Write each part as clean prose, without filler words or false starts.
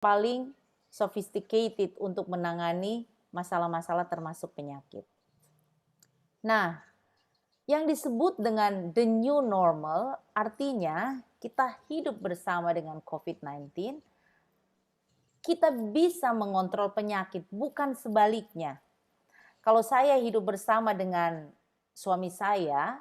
paling sophisticated untuk menangani masalah-masalah termasuk penyakit. Nah, yang disebut dengan the new normal artinya kita hidup bersama dengan COVID-19, kita bisa mengontrol penyakit, bukan sebaliknya. Kalau saya hidup bersama dengan suami saya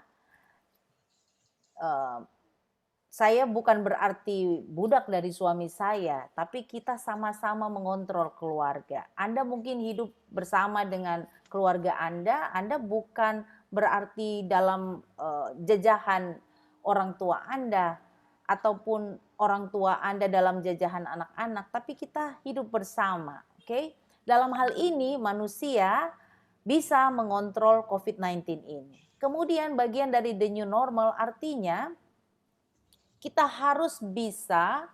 bukan berarti budak dari suami saya, tapi kita sama-sama mengontrol keluarga. Anda mungkin hidup bersama dengan keluarga Anda bukan berarti dalam jajahan orang tua Anda ataupun orang tua Anda dalam jajahan anak-anak, tapi kita hidup bersama, oke? Dalam hal ini manusia bisa mengontrol COVID-19 ini. Kemudian bagian dari the new normal artinya kita harus bisa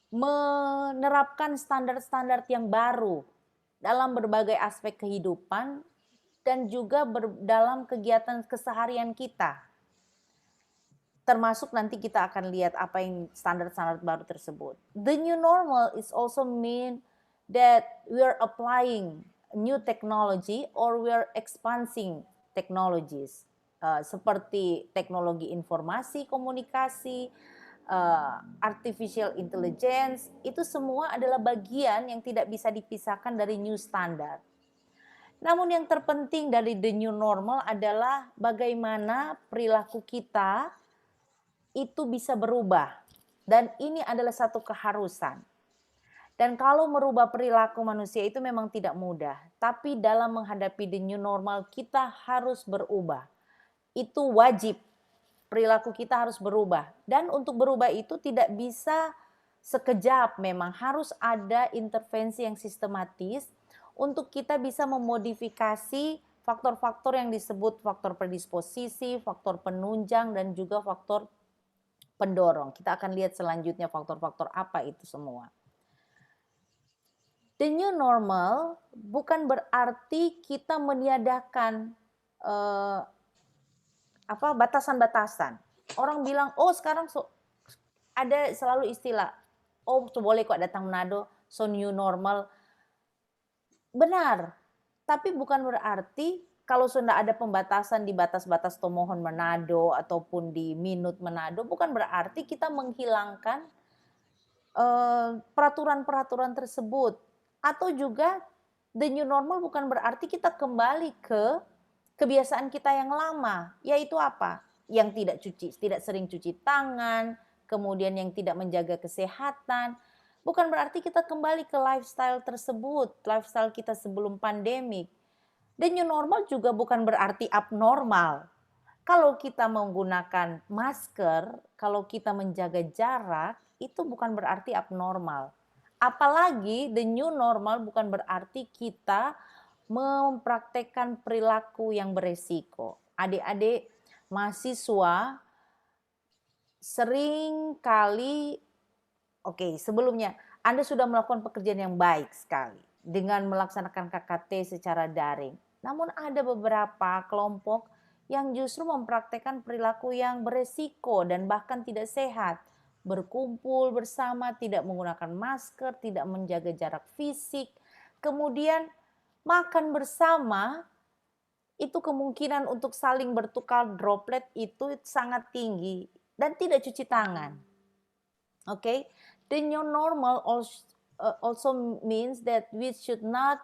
menerapkan standar-standar yang baru dalam berbagai aspek kehidupan dan juga dalam kegiatan keseharian kita. Termasuk nanti kita akan lihat apa yang standar-standar baru tersebut. The new normal is also mean that we are applying new technology or we are expanding technologies. Seperti teknologi informasi, komunikasi, artificial intelligence, itu semua adalah bagian yang tidak bisa dipisahkan dari new standard. Namun yang terpenting dari the new normal adalah bagaimana perilaku kita itu bisa berubah. Dan ini adalah satu keharusan. Dan kalau merubah perilaku manusia itu memang tidak mudah. Tapi dalam menghadapi the new normal kita harus berubah. Itu wajib. Perilaku kita harus berubah. Dan untuk berubah itu tidak bisa sekejap, memang harus ada intervensi yang sistematis untuk kita bisa memodifikasi faktor-faktor yang disebut faktor predisposisi, faktor penunjang, dan juga faktor pendorong. Kita akan lihat selanjutnya faktor-faktor apa itu semua. The new normal bukan berarti kita meniadakan batasan-batasan. Orang bilang, oh sekarang ada selalu istilah, oh boleh kok datang Manado, so new normal. Benar, tapi bukan berarti kalau sudah ada pembatasan di batas-batas Tomohon Manado ataupun di Minut Manado, bukan berarti kita menghilangkan peraturan-peraturan tersebut. Atau juga the new normal bukan berarti kita kembali ke kebiasaan kita yang lama, yaitu apa? Yang tidak sering cuci tangan, kemudian yang tidak menjaga kesehatan. Bukan berarti kita kembali ke lifestyle tersebut, lifestyle kita sebelum pandemik. The new normal juga bukan berarti abnormal. Kalau kita menggunakan masker, kalau kita menjaga jarak, itu bukan berarti abnormal. Apalagi the new normal bukan berarti kita mempraktekkan perilaku yang beresiko. Adik-adik mahasiswa sering kali, sebelumnya Anda sudah melakukan pekerjaan yang baik sekali dengan melaksanakan KKT secara daring. Namun ada beberapa kelompok yang justru mempraktekkan perilaku yang beresiko dan bahkan tidak sehat. Berkumpul bersama, tidak menggunakan masker, tidak menjaga jarak fisik. Kemudian makan bersama, itu kemungkinan untuk saling bertukar droplet itu sangat tinggi dan tidak cuci tangan. Okay? The new normal also means that we should not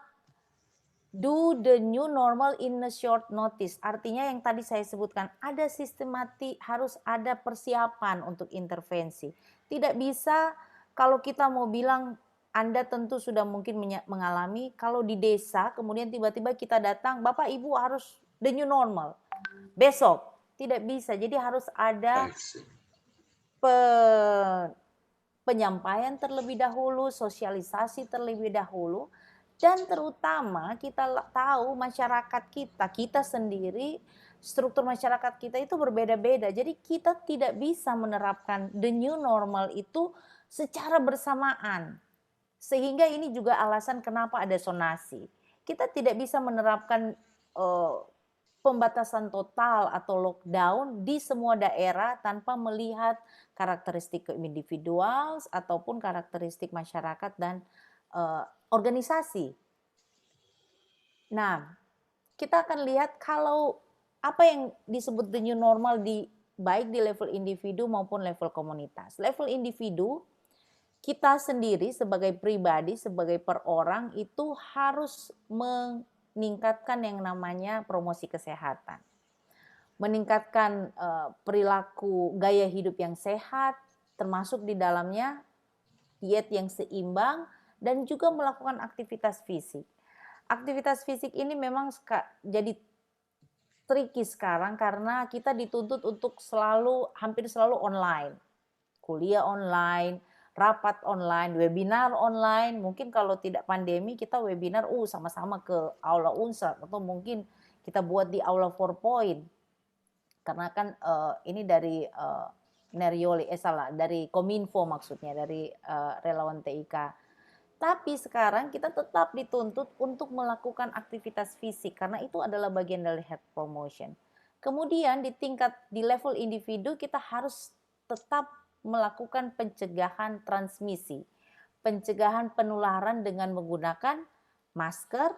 do the new normal in a short notice. Artinya yang tadi saya sebutkan, ada sistematik, harus ada persiapan untuk intervensi. Tidak bisa kalau kita mau bilang, Anda tentu sudah mungkin mengalami, kalau di desa kemudian tiba-tiba kita datang, Bapak Ibu harus the new normal. Besok, tidak bisa. Jadi harus ada penyampaian terlebih dahulu, sosialisasi terlebih dahulu. Dan terutama kita tahu masyarakat kita sendiri, struktur masyarakat kita itu berbeda-beda. Jadi kita tidak bisa menerapkan the new normal itu secara bersamaan. Sehingga ini juga alasan kenapa ada zonasi. Kita tidak bisa menerapkan pembatasan total atau lockdown di semua daerah tanpa melihat karakteristik individual ataupun karakteristik masyarakat dan organisasi. Nah, kita akan lihat kalau apa yang disebut the new normal baik di level individu maupun level komunitas. Level individu, kita sendiri sebagai pribadi, sebagai perorang itu harus meningkatkan yang namanya promosi kesehatan. Meningkatkan perilaku gaya hidup yang sehat, termasuk di dalamnya diet yang seimbang dan juga melakukan aktivitas fisik. Aktivitas fisik ini memang jadi tricky sekarang karena kita dituntut untuk hampir selalu online. Kuliah online, rapat online, webinar online. Mungkin kalau tidak pandemi kita webinar sama-sama ke aula Unsur atau mungkin kita buat di aula 4 karena kan ini dari Nerioli, dari Kominfo maksudnya, dari relawan TIK. Tapi sekarang kita tetap dituntut untuk melakukan aktivitas fisik karena itu adalah bagian dari health promotion. Kemudian di level individu kita harus tetap melakukan pencegahan transmisi, pencegahan penularan dengan menggunakan masker,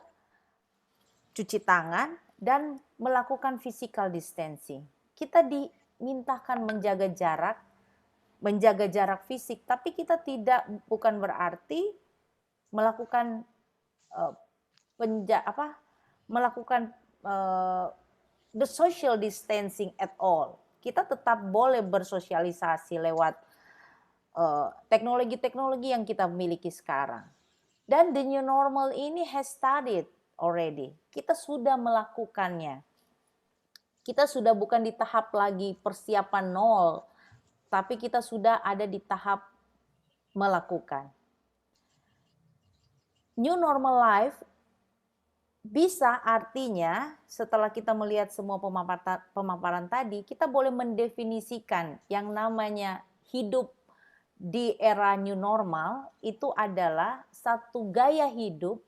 cuci tangan, dan melakukan physical distancing. Kita dimintakan menjaga jarak fisik, tapi kita bukan berarti melakukan the social distancing at all. Kita tetap boleh bersosialisasi lewat teknologi-teknologi yang kita miliki sekarang. Dan the new normal ini has started already. Kita sudah melakukannya. Kita sudah bukan di tahap lagi persiapan nol, tapi kita sudah ada di tahap melakukan. New normal life bisa artinya setelah kita melihat semua pemaparan tadi, kita boleh mendefinisikan yang namanya hidup di era new normal itu adalah satu gaya hidup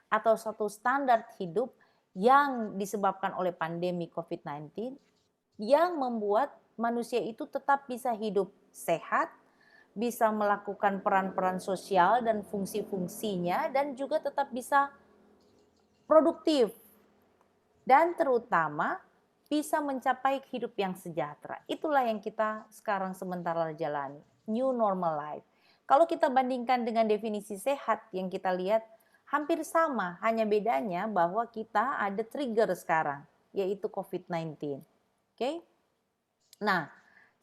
atau satu standar hidup yang disebabkan oleh pandemi COVID-19 yang membuat manusia itu tetap bisa hidup sehat, bisa melakukan peran-peran sosial dan fungsi-fungsinya dan juga tetap bisa produktif dan terutama bisa mencapai hidup yang sejahtera. Itulah yang kita sekarang sementara jalani, new normal life. Kalau kita bandingkan dengan definisi sehat yang kita lihat hampir sama, hanya bedanya bahwa kita ada trigger sekarang, yaitu COVID-19. Oke? Nah,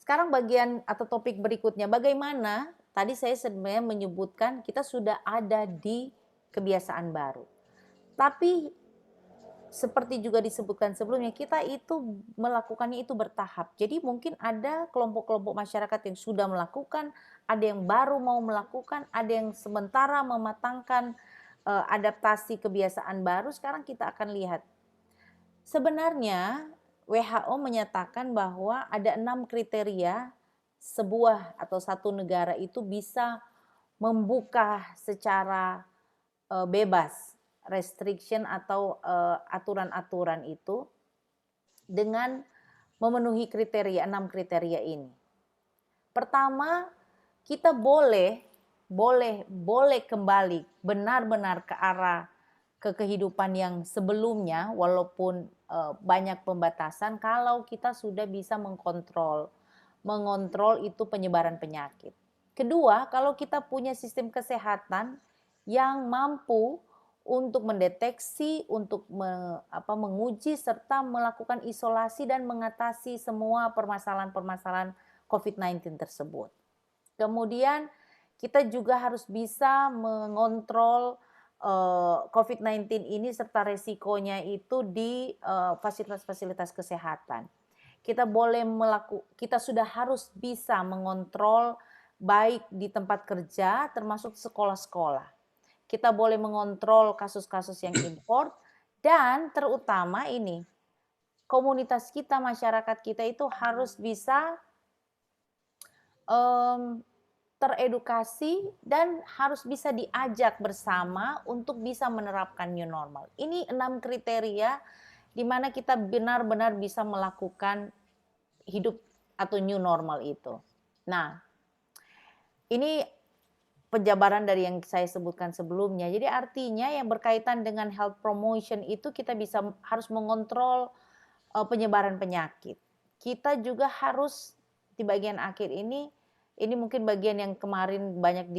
sekarang bagian atau topik berikutnya, bagaimana tadi saya sebenarnya menyebutkan kita sudah ada di kebiasaan baru. Tapi seperti juga disebutkan sebelumnya, kita itu melakukannya itu bertahap. Jadi mungkin ada kelompok-kelompok masyarakat yang sudah melakukan, ada yang baru mau melakukan, ada yang sementara mematangkan adaptasi kebiasaan baru. Sekarang kita akan lihat. Sebenarnya WHO menyatakan bahwa ada 6 kriteria sebuah atau satu negara itu bisa membuka secara bebas restriction atau aturan-aturan itu dengan memenuhi 6 kriteria ini. Pertama, kita boleh kembali benar-benar ke arah kehidupan yang sebelumnya walaupun banyak pembatasan kalau kita sudah bisa mengontrol itu penyebaran penyakit. Kedua, kalau kita punya sistem kesehatan yang mampu untuk mendeteksi, untuk menguji serta melakukan isolasi dan mengatasi semua permasalahan-permasalahan COVID-19 tersebut. Kemudian kita juga harus bisa mengontrol COVID-19 ini serta resikonya itu di fasilitas-fasilitas kesehatan. Kita sudah harus bisa mengontrol baik di tempat kerja termasuk sekolah-sekolah. Kita boleh mengontrol kasus-kasus yang import dan terutama ini komunitas kita, masyarakat kita itu harus bisa teredukasi dan harus bisa diajak bersama untuk bisa menerapkan new normal. Ini 6 kriteria di mana kita benar-benar bisa melakukan hidup atau new normal itu. Nah, ini penjabaran dari yang saya sebutkan sebelumnya. Jadi artinya yang berkaitan dengan health promotion itu kita harus mengontrol penyebaran penyakit. Kita juga harus di bagian akhir ini mungkin bagian yang kemarin banyak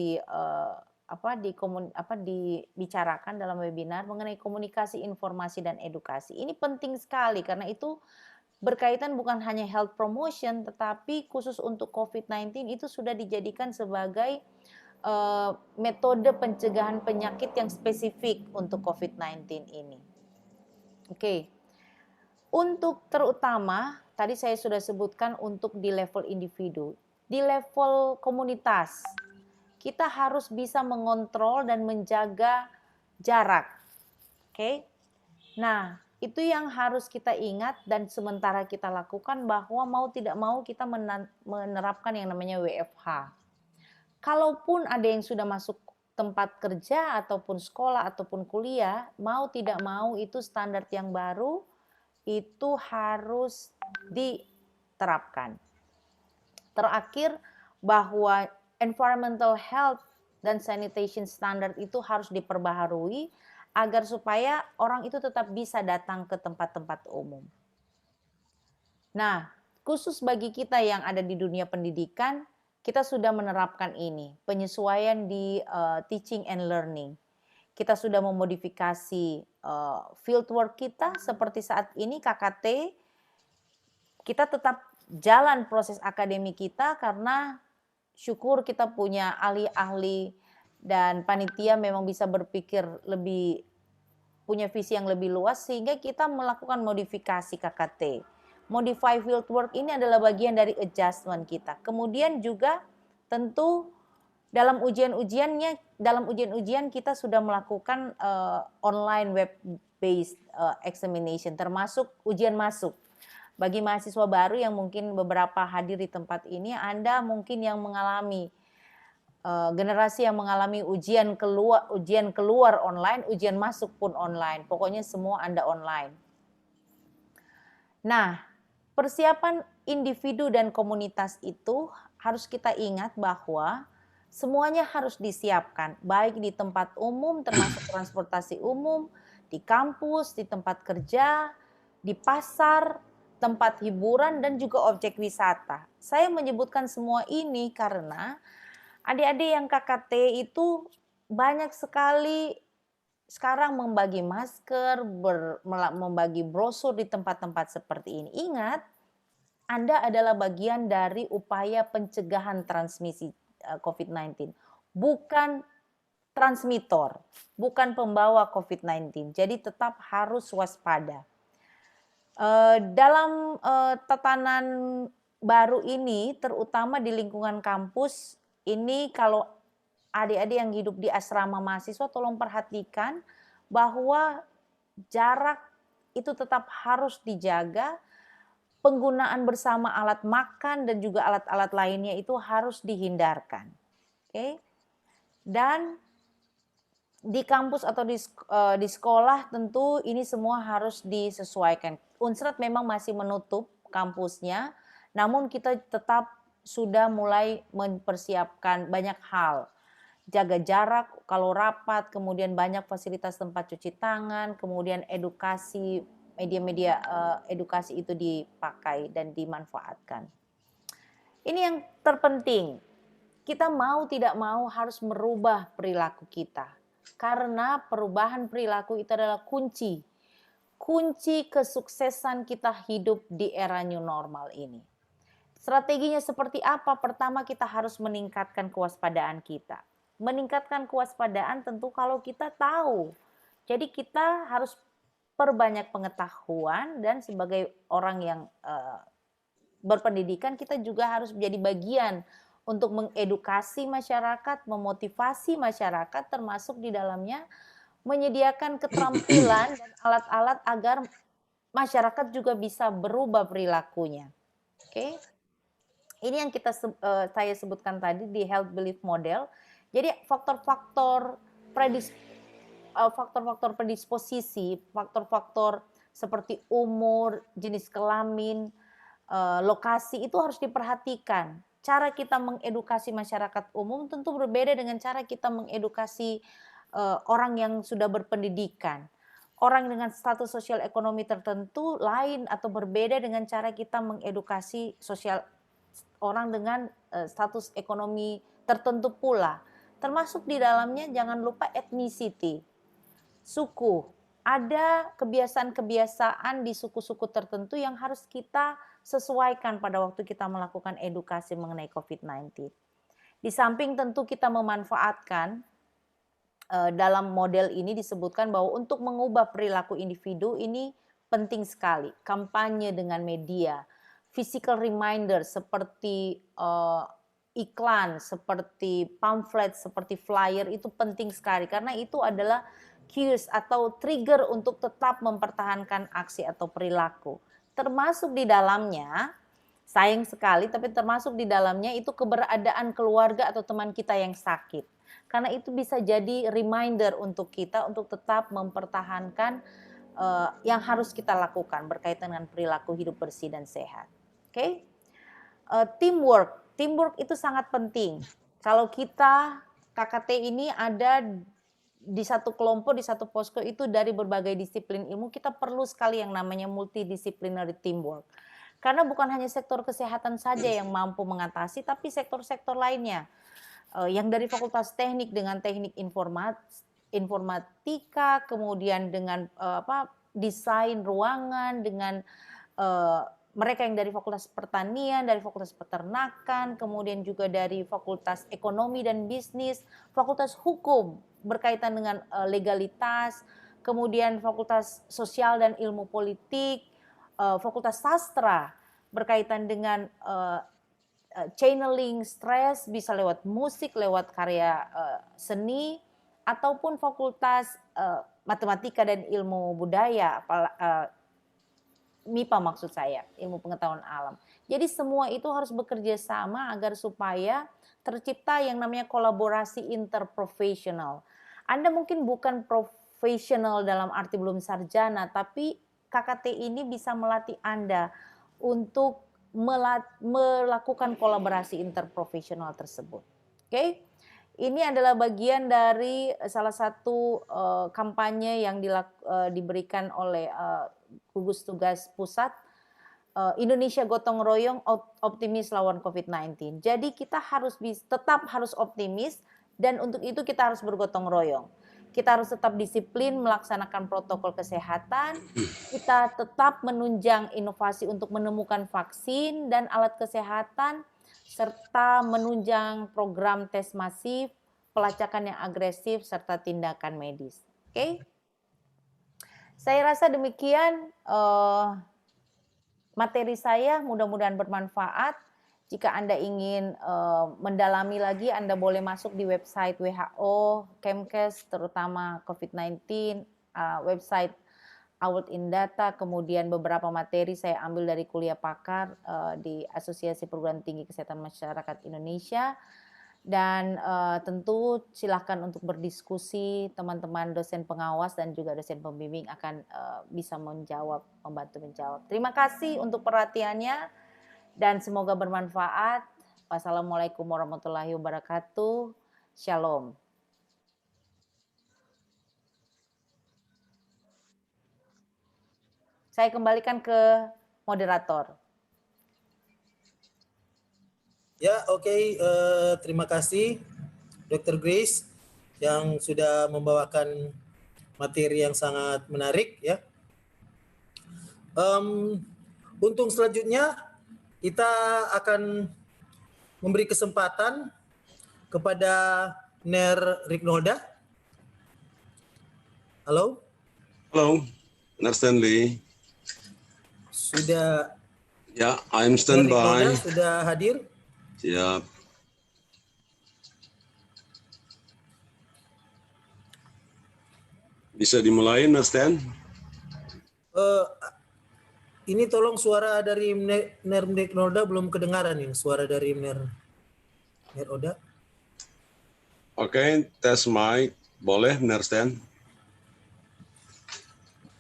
dibicarakan dalam webinar mengenai komunikasi, informasi dan edukasi. Ini penting sekali karena itu berkaitan bukan hanya health promotion tetapi khusus untuk COVID-19 itu sudah dijadikan sebagai metode pencegahan penyakit yang spesifik untuk COVID-19 ini. Oke. Untuk terutama, tadi saya sudah sebutkan untuk di level individu, di level komunitas, kita harus bisa mengontrol dan menjaga jarak. Oke? Nah, itu yang harus kita ingat dan sementara kita lakukan bahwa mau tidak mau kita menerapkan yang namanya WFH. Kalaupun ada yang sudah masuk tempat kerja ataupun sekolah ataupun kuliah, mau tidak mau itu standar yang baru itu harus diterapkan. Terakhir, bahwa environmental health dan sanitation standard itu harus diperbaharui agar supaya orang itu tetap bisa datang ke tempat-tempat umum. Nah, khusus bagi kita yang ada di dunia pendidikan, kita sudah menerapkan ini, penyesuaian di teaching and learning. Kita sudah memodifikasi fieldwork kita seperti saat ini KKT, kita tetap jalan proses akademik kita karena syukur kita punya ahli-ahli dan panitia memang bisa berpikir lebih, punya visi yang lebih luas sehingga kita melakukan modifikasi KKT. Modify fieldwork ini adalah bagian dari adjustment kita. Kemudian juga tentu dalam ujian-ujian kita sudah melakukan online web based examination termasuk ujian masuk. Bagi mahasiswa baru yang mungkin beberapa hadir di tempat ini, Anda mungkin yang mengalami generasi yang mengalami ujian keluar online, ujian masuk pun online. Pokoknya semua Anda online. Nah, persiapan individu dan komunitas itu harus kita ingat bahwa semuanya harus disiapkan, baik di tempat umum termasuk transportasi umum, di kampus, di tempat kerja, di pasar, tempat hiburan dan juga objek wisata. Saya menyebutkan semua ini karena adik-adik yang KKT itu banyak sekali sekarang membagi masker, membagi brosur di tempat-tempat seperti ini. Ingat, Anda adalah bagian dari upaya pencegahan transmisi COVID-19, bukan transmitor, bukan pembawa COVID-19. Jadi tetap harus waspada. Dalam tatanan baru ini, terutama di lingkungan kampus, ini kalau adik-adik yang hidup di asrama mahasiswa tolong perhatikan bahwa jarak itu tetap harus dijaga. Penggunaan bersama alat makan dan juga alat-alat lainnya itu harus dihindarkan. Oke. Dan di kampus atau di sekolah tentu ini semua harus disesuaikan. Unsrat memang masih menutup kampusnya, namun kita tetap sudah mulai mempersiapkan banyak hal. Jaga jarak kalau rapat, kemudian banyak fasilitas tempat cuci tangan, kemudian edukasi, media-media edukasi itu dipakai dan dimanfaatkan. Ini yang terpenting. Kita mau tidak mau harus merubah perilaku kita. Karena perubahan perilaku itu adalah kunci kesuksesan kita hidup di era new normal ini. Strateginya seperti apa? Pertama, kita harus meningkatkan kewaspadaan kita. Meningkatkan kewaspadaan tentu kalau kita tahu. Jadi kita harus perbanyak pengetahuan dan sebagai orang yang berpendidikan kita juga harus menjadi bagian untuk mengedukasi masyarakat, memotivasi masyarakat termasuk di dalamnya menyediakan keterampilan dan alat-alat agar masyarakat juga bisa berubah perilakunya. Oke. Ini yang saya sebutkan tadi di health belief model. Jadi faktor-faktor predisposisi, faktor-faktor seperti umur, jenis kelamin, lokasi itu harus diperhatikan. Cara kita mengedukasi masyarakat umum tentu berbeda dengan cara kita mengedukasi orang yang sudah berpendidikan. Orang dengan status sosial ekonomi tertentu lain atau berbeda dengan cara kita mengedukasi sosial orang dengan status ekonomi tertentu pula. Termasuk di dalamnya jangan lupa ethnicity, suku. Ada kebiasaan-kebiasaan di suku-suku tertentu yang harus kita sesuaikan pada waktu kita melakukan edukasi mengenai COVID-19. Di samping tentu kita memanfaatkan dalam model ini disebutkan bahwa untuk mengubah perilaku individu ini penting sekali. Kampanye dengan media, physical reminder seperti iklan, seperti pamflet, seperti flyer itu penting sekali karena itu adalah cues atau trigger untuk tetap mempertahankan aksi atau perilaku. Termasuk di dalamnya, sayang sekali tapi termasuk di dalamnya itu keberadaan keluarga atau teman kita yang sakit. Karena itu bisa jadi reminder untuk kita untuk tetap mempertahankan yang harus kita lakukan berkaitan dengan perilaku hidup bersih dan sehat. Oke? Teamwork itu sangat penting. Kalau kita KKT ini ada di satu kelompok, di satu posko itu dari berbagai disiplin ilmu, kita perlu sekali yang namanya multidisciplinary teamwork. Karena bukan hanya sektor kesehatan saja yang mampu mengatasi, tapi sektor-sektor lainnya. Yang dari fakultas teknik dengan teknik informatika, kemudian dengan desain ruangan, dengan mereka yang dari fakultas pertanian, dari fakultas peternakan, kemudian juga dari fakultas ekonomi dan bisnis, fakultas hukum berkaitan dengan legalitas, kemudian fakultas sosial dan ilmu politik, fakultas sastra berkaitan dengan channeling stres bisa lewat musik, lewat karya seni, ataupun fakultas matematika dan ilmu budaya, MIPA maksud saya, ilmu pengetahuan alam. Jadi semua itu harus bekerja sama agar supaya tercipta yang namanya kolaborasi interprofesional. Anda mungkin bukan profesional dalam arti belum sarjana, tapi KKT ini bisa melatih Anda untuk melakukan kolaborasi interprofesional tersebut. Oke? Ini adalah bagian dari salah satu kampanye yang diberikan oleh gugus tugas pusat Indonesia Gotong Royong Optimis Lawan COVID-19. Jadi kita tetap harus optimis dan untuk itu kita harus bergotong royong. Kita harus tetap disiplin melaksanakan protokol kesehatan, kita tetap menunjang inovasi untuk menemukan vaksin dan alat kesehatan, serta menunjang program tes masif, pelacakan yang agresif, serta tindakan medis. Oke? Saya rasa demikian materi saya, mudah-mudahan bermanfaat. Jika Anda ingin mendalami lagi, Anda boleh masuk di website WHO, Kemkes, terutama COVID-19, website Award in Data, kemudian beberapa materi saya ambil dari kuliah pakar di Asosiasi Perguruan Tinggi Kesehatan Masyarakat Indonesia. Dan tentu silahkan untuk berdiskusi, teman-teman dosen pengawas dan juga dosen pembimbing akan bisa membantu menjawab. Terima kasih untuk perhatiannya. Dan semoga bermanfaat. Wassalamualaikum warahmatullahi wabarakatuh. Shalom. Saya kembalikan ke moderator. Ya, oke. Terima kasih Dr. Grace yang sudah membawakan materi yang sangat menarik ya. Untuk selanjutnya kita akan memberi kesempatan kepada Ner Rignolda. Halo? Halo, Ner Stanley. Sudah. Ya, I'm standby. Sudah hadir? Siap. Bisa dimulai, Ner Stan? Ini tolong suara dari Ner Rignolda belum kedengaran nih, suara dari Ner Oda. Oke, tes mic. Boleh, Ner Stan?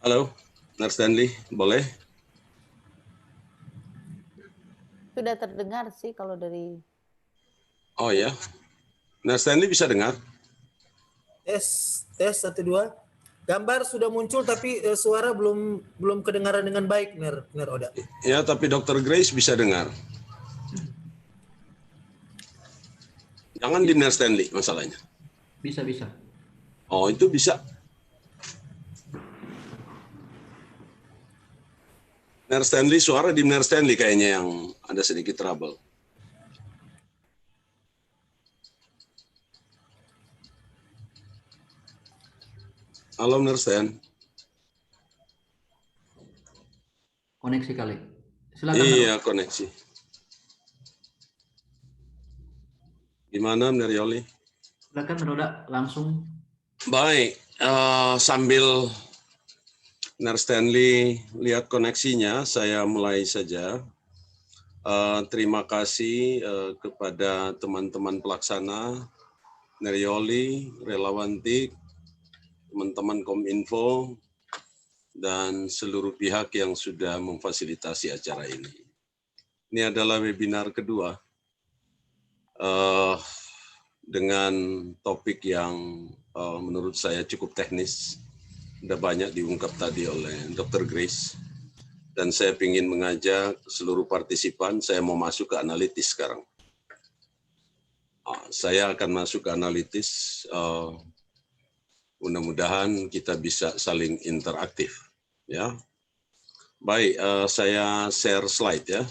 Halo? Nurse Stanley, boleh? Sudah terdengar sih kalau dari Oh ya, Nurse Stanley bisa dengar? Tes 1 2. Gambar sudah muncul tapi suara belum kedengaran dengan baik, Ner Oda. Ya, tapi Dr. Grace bisa dengar. Jangan di Nurse Stanley masalahnya. Bisa. Oh, itu bisa. Nurse Stanley, suara di Nurse Stanley kayaknya yang ada sedikit trouble. Halo Nurse Stan. Koneksi kali. Silakan. Iya, koneksi. Gimana, Mr. Yoli? Silakan Roda langsung. Baik, sambil Nurse Stanley lihat koneksinya, saya mulai saja. Terima kasih kepada teman-teman pelaksana, Nerioli, Relawan TIK, teman-teman Kominfo, dan seluruh pihak yang sudah memfasilitasi acara ini. Ini adalah webinar kedua dengan topik yang menurut saya cukup teknis. Sudah banyak diungkap tadi oleh Dr. Grace. Dan saya ingin mengajak seluruh partisipan, saya mau masuk ke analitis sekarang. Saya akan masuk ke analitis, mudah-mudahan kita bisa saling interaktif. Ya, baik, saya share slide ya.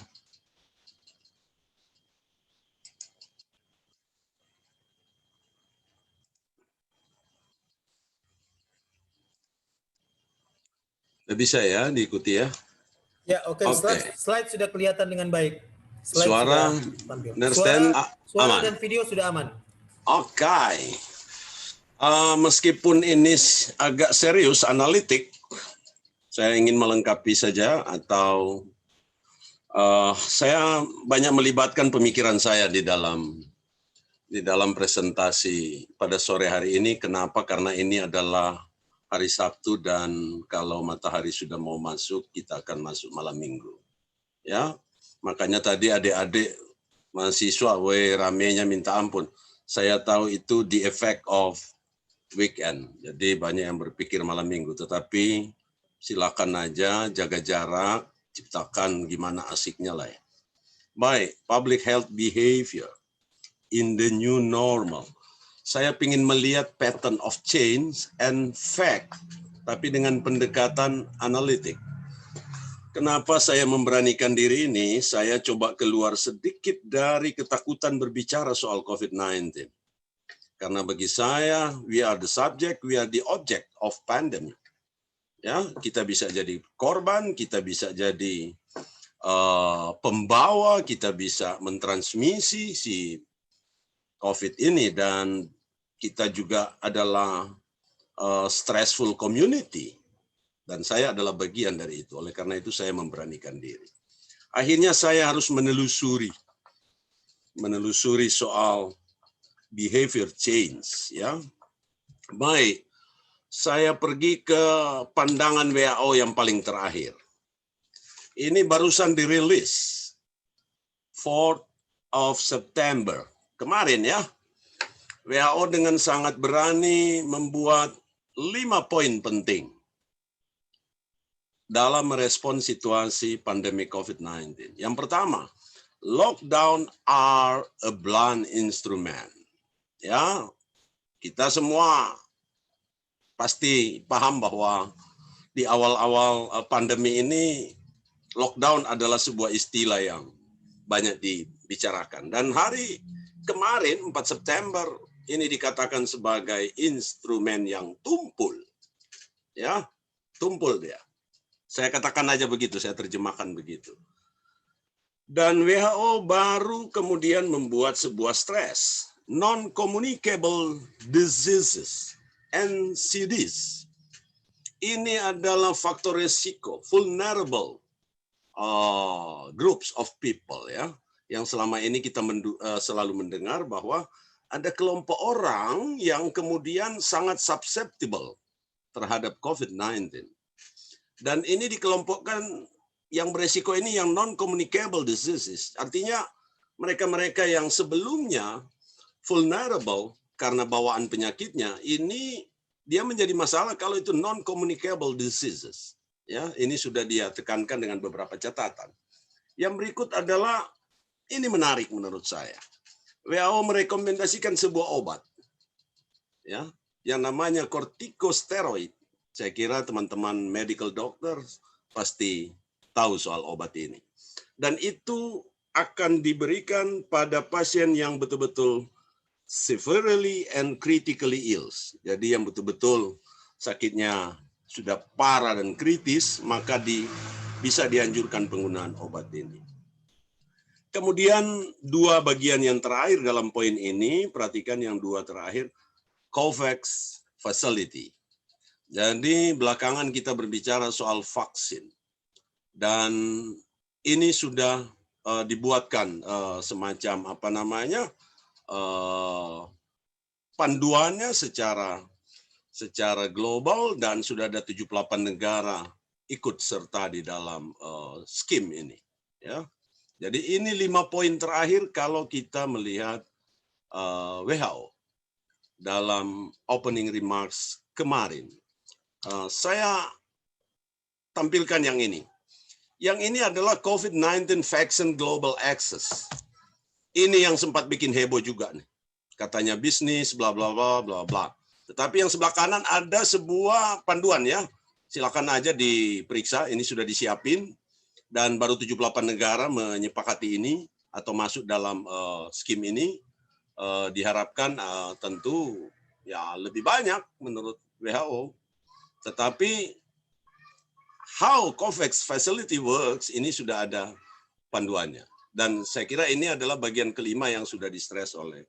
Bisa ya diikuti ya. Ya, oke. Slide sudah kelihatan dengan baik. Suara, suara dan video sudah aman. Oke. Meskipun ini agak serius analitik, saya ingin melengkapi saja atau saya banyak melibatkan pemikiran saya di dalam presentasi pada sore hari ini. Kenapa? Karena ini adalah hari Sabtu dan kalau matahari sudah mau masuk, kita akan masuk malam minggu. Ya, makanya tadi adik-adik mahasiswa, ramenya minta ampun. Saya tahu itu the effect of weekend. Jadi banyak yang berpikir malam minggu, tetapi silakan aja jaga jarak, ciptakan gimana asiknya lah ya. Baik, public health behavior in the new normal. Saya ingin melihat pattern of change and fact, tapi dengan pendekatan analitik. Kenapa saya memberanikan diri ini? Saya coba keluar sedikit dari ketakutan berbicara soal COVID-19. Karena bagi saya, we are the subject, we are the object of pandemic. Ya, kita bisa jadi korban, kita bisa jadi pembawa, kita bisa mentransmisi si COVID ini, dan kita juga adalah stressful community. Dan saya adalah bagian dari itu. Oleh karena itu saya memberanikan diri. Akhirnya saya harus menelusuri soal behavior change. Ya, baik. Saya pergi ke pandangan WHO yang paling terakhir. Ini barusan dirilis 4th of September. Kemarin ya. WHO dengan sangat berani membuat 5 poin penting dalam merespon situasi pandemi COVID-19. Yang pertama, lockdown are a blunt instrument. Ya, kita semua pasti paham bahwa di awal-awal pandemi ini lockdown adalah sebuah istilah yang banyak dibicarakan. Dan hari kemarin 4 September ini dikatakan sebagai instrumen yang tumpul. Ya, tumpul dia. Saya katakan aja begitu, saya terjemahkan begitu. Dan WHO baru kemudian membuat sebuah stres, non-communicable diseases, NCDs. Ini adalah faktor risiko, vulnerable groups of people ya, yang selama ini kita selalu mendengar bahwa ada kelompok orang yang kemudian sangat susceptible terhadap COVID-19. Dan ini dikelompokkan yang beresiko ini yang non-communicable diseases. Artinya mereka-mereka yang sebelumnya vulnerable karena bawaan penyakitnya, ini dia menjadi masalah kalau itu non-communicable diseases. Ya, ini sudah dia tekankan dengan beberapa catatan. Yang berikut adalah, ini menarik menurut saya. WHO merekomendasikan sebuah obat, ya, yang namanya corticosteroid. Saya kira teman-teman medical doctor pasti tahu soal obat ini. Dan itu akan diberikan pada pasien yang betul-betul severely and critically ill. Jadi yang betul-betul sakitnya sudah parah dan kritis, maka bisa dianjurkan penggunaan obat ini. Kemudian dua bagian yang terakhir dalam poin ini, perhatikan yang dua terakhir, COVAX Facility. Jadi belakangan kita berbicara soal vaksin. Dan ini sudah dibuatkan semacam apa namanya, panduannya secara global, dan sudah ada 78 negara ikut serta di dalam skim ini. Ya. Jadi ini 5 poin terakhir kalau kita melihat WHO dalam opening remarks kemarin. Saya tampilkan yang ini. Yang ini adalah COVID-19 Vaccine Global Access. Ini yang sempat bikin heboh juga nih. Katanya bisnis, bla bla bla bla bla. Tetapi yang sebelah kanan ada sebuah panduan ya. Silakan aja diperiksa, ini sudah disiapin. Dan baru 78 negara menyepakati ini atau masuk dalam skim ini. Diharapkan tentu ya lebih banyak menurut WHO. Tetapi how COVAX facility works ini sudah ada panduannya. Dan saya kira ini adalah bagian kelima yang sudah distres oleh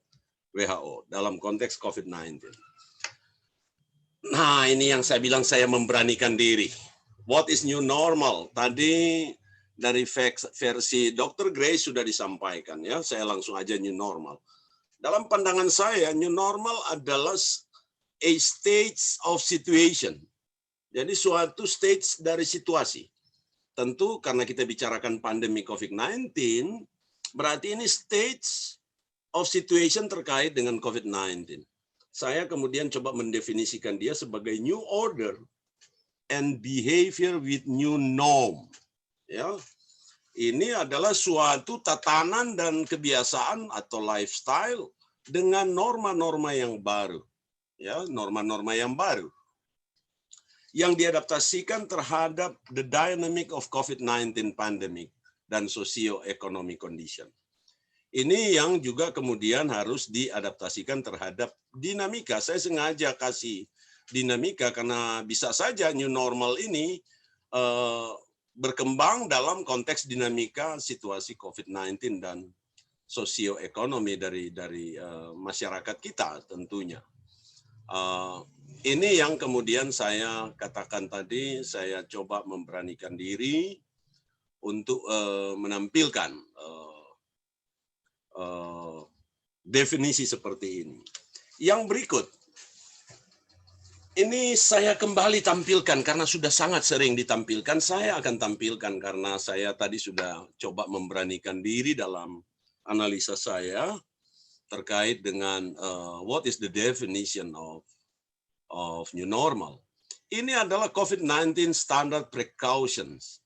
WHO dalam konteks COVID-19. Nah, ini yang saya bilang saya memberanikan diri. What is new normal? Tadi dari versi Dr. Grace sudah disampaikan ya. Saya langsung aja new normal. Dalam pandangan saya, new normal adalah a stage of situation. Jadi suatu stage dari situasi. Tentu karena kita bicarakan pandemi COVID-19, berarti ini stage of situation terkait dengan COVID-19. Saya kemudian coba mendefinisikan dia sebagai new order and behavior with new norm. Ya, ini adalah suatu tatanan dan kebiasaan atau lifestyle dengan norma-norma yang baru. Ya, norma-norma yang baru yang diadaptasikan terhadap the dynamic of COVID-19 pandemic dan socio-economic condition. Ini yang juga kemudian harus diadaptasikan terhadap dinamika. Saya sengaja kasih dinamika karena bisa saja new normal ini berkembang dalam konteks dinamika situasi COVID-19 dan socio-ekonomi dari masyarakat kita tentunya. Ini yang kemudian saya katakan tadi, saya coba memberanikan diri untuk menampilkan definisi seperti ini. Yang berikut, ini saya kembali tampilkan karena sudah sangat sering ditampilkan. Saya akan tampilkan karena saya tadi sudah coba memberanikan diri dalam analisa saya terkait dengan what is the definition of new normal. Ini adalah COVID-19 standard precautions.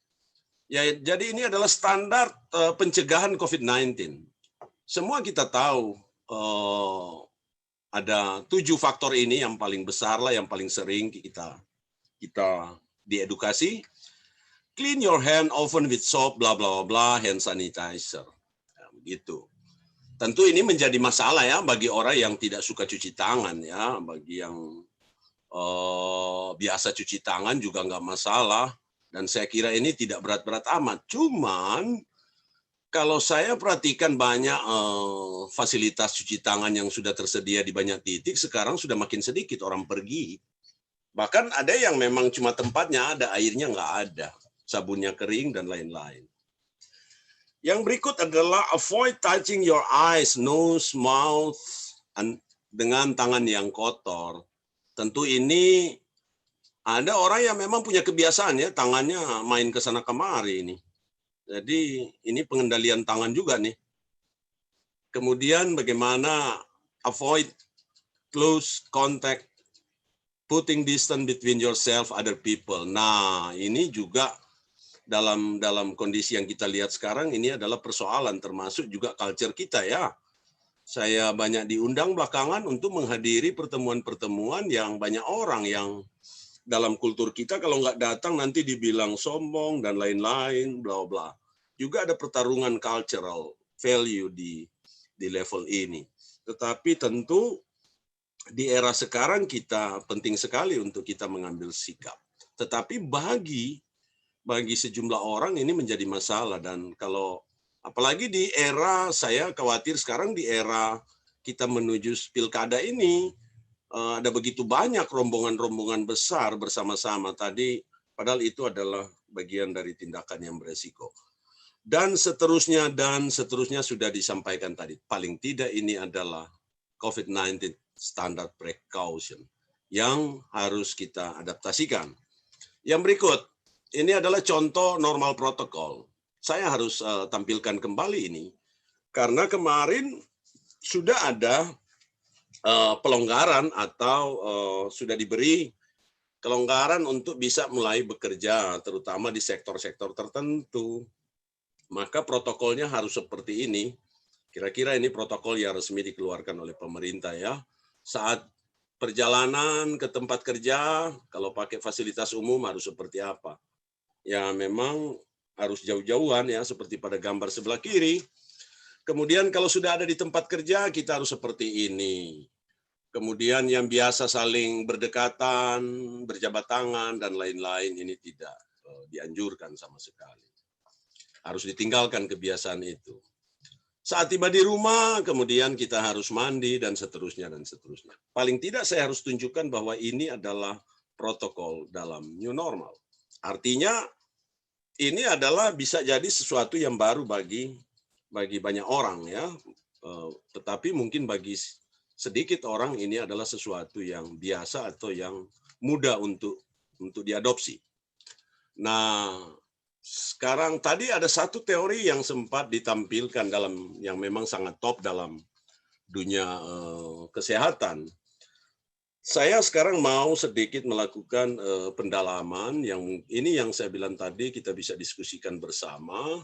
Ya, jadi ini adalah standar pencegahan COVID-19. Semua kita tahu ada 7 faktor ini yang paling besar lah, yang paling sering kita diedukasi. Clean your hand often with soap, bla bla bla, hand sanitizer. Ya, begitu. Tentu ini menjadi masalah ya bagi orang yang tidak suka cuci tangan ya, bagi yang biasa cuci tangan juga nggak masalah, dan saya kira ini tidak berat-berat amat. Cuman kalau saya perhatikan banyak fasilitas cuci tangan yang sudah tersedia di banyak titik, sekarang sudah makin sedikit orang pergi. Bahkan ada yang memang cuma tempatnya ada, airnya nggak ada, sabunnya kering dan lain-lain. Yang berikut adalah avoid touching your eyes, nose, mouth dengan tangan yang kotor. Tentu ini Ada orang yang memang punya kebiasaan ya, tangannya main ke sana kemari ini. Jadi ini pengendalian tangan juga nih. Kemudian bagaimana avoid close contact, putting distance between yourself other people. Nah, ini juga dalam kondisi yang kita lihat sekarang ini adalah persoalan, termasuk juga culture kita ya. Saya banyak diundang belakangan untuk menghadiri pertemuan-pertemuan yang banyak orang yang dalam kultur kita kalau nggak datang nanti dibilang sombong dan lain-lain, bla bla. Juga ada pertarungan cultural value di level ini. Tetapi tentu di era sekarang kita penting sekali untuk kita mengambil sikap. Tetapi bagi sejumlah orang ini menjadi masalah, dan kalau apalagi di era, saya khawatir sekarang di era kita menuju pilkada ini ada begitu banyak rombongan-rombongan besar bersama-sama tadi, padahal itu adalah bagian dari tindakan yang beresiko. Dan seterusnya sudah disampaikan tadi. Paling tidak ini adalah COVID-19 standard precaution yang harus kita adaptasikan. Yang berikut, ini adalah contoh normal protokol. Saya harus tampilkan kembali ini, karena kemarin sudah ada pelonggaran atau sudah diberi kelonggaran untuk bisa mulai bekerja, terutama di sektor-sektor tertentu. Maka protokolnya harus seperti ini. Kira-kira ini protokol yang resmi dikeluarkan oleh pemerintah ya. Saat perjalanan ke tempat kerja, kalau pakai fasilitas umum harus seperti apa. Ya memang harus jauh-jauhan ya, seperti pada gambar sebelah kiri. Kemudian kalau sudah ada di tempat kerja, kita harus seperti ini. Kemudian yang biasa saling berdekatan, berjabat tangan, dan lain-lain, ini tidak dianjurkan sama sekali. Harus ditinggalkan kebiasaan itu. Saat tiba di rumah, kemudian kita harus mandi, dan seterusnya, dan seterusnya. Paling tidak saya harus tunjukkan bahwa ini adalah protokol dalam new normal. Artinya, ini adalah bisa jadi sesuatu yang baru bagi banyak orang ya, tetapi mungkin bagi sedikit orang ini adalah sesuatu yang biasa atau yang mudah untuk diadopsi. Nah, sekarang tadi ada satu teori yang sempat ditampilkan dalam yang memang sangat top dalam dunia kesehatan. Saya sekarang mau sedikit melakukan pendalaman yang ini yang saya bilang tadi, kita bisa diskusikan bersama.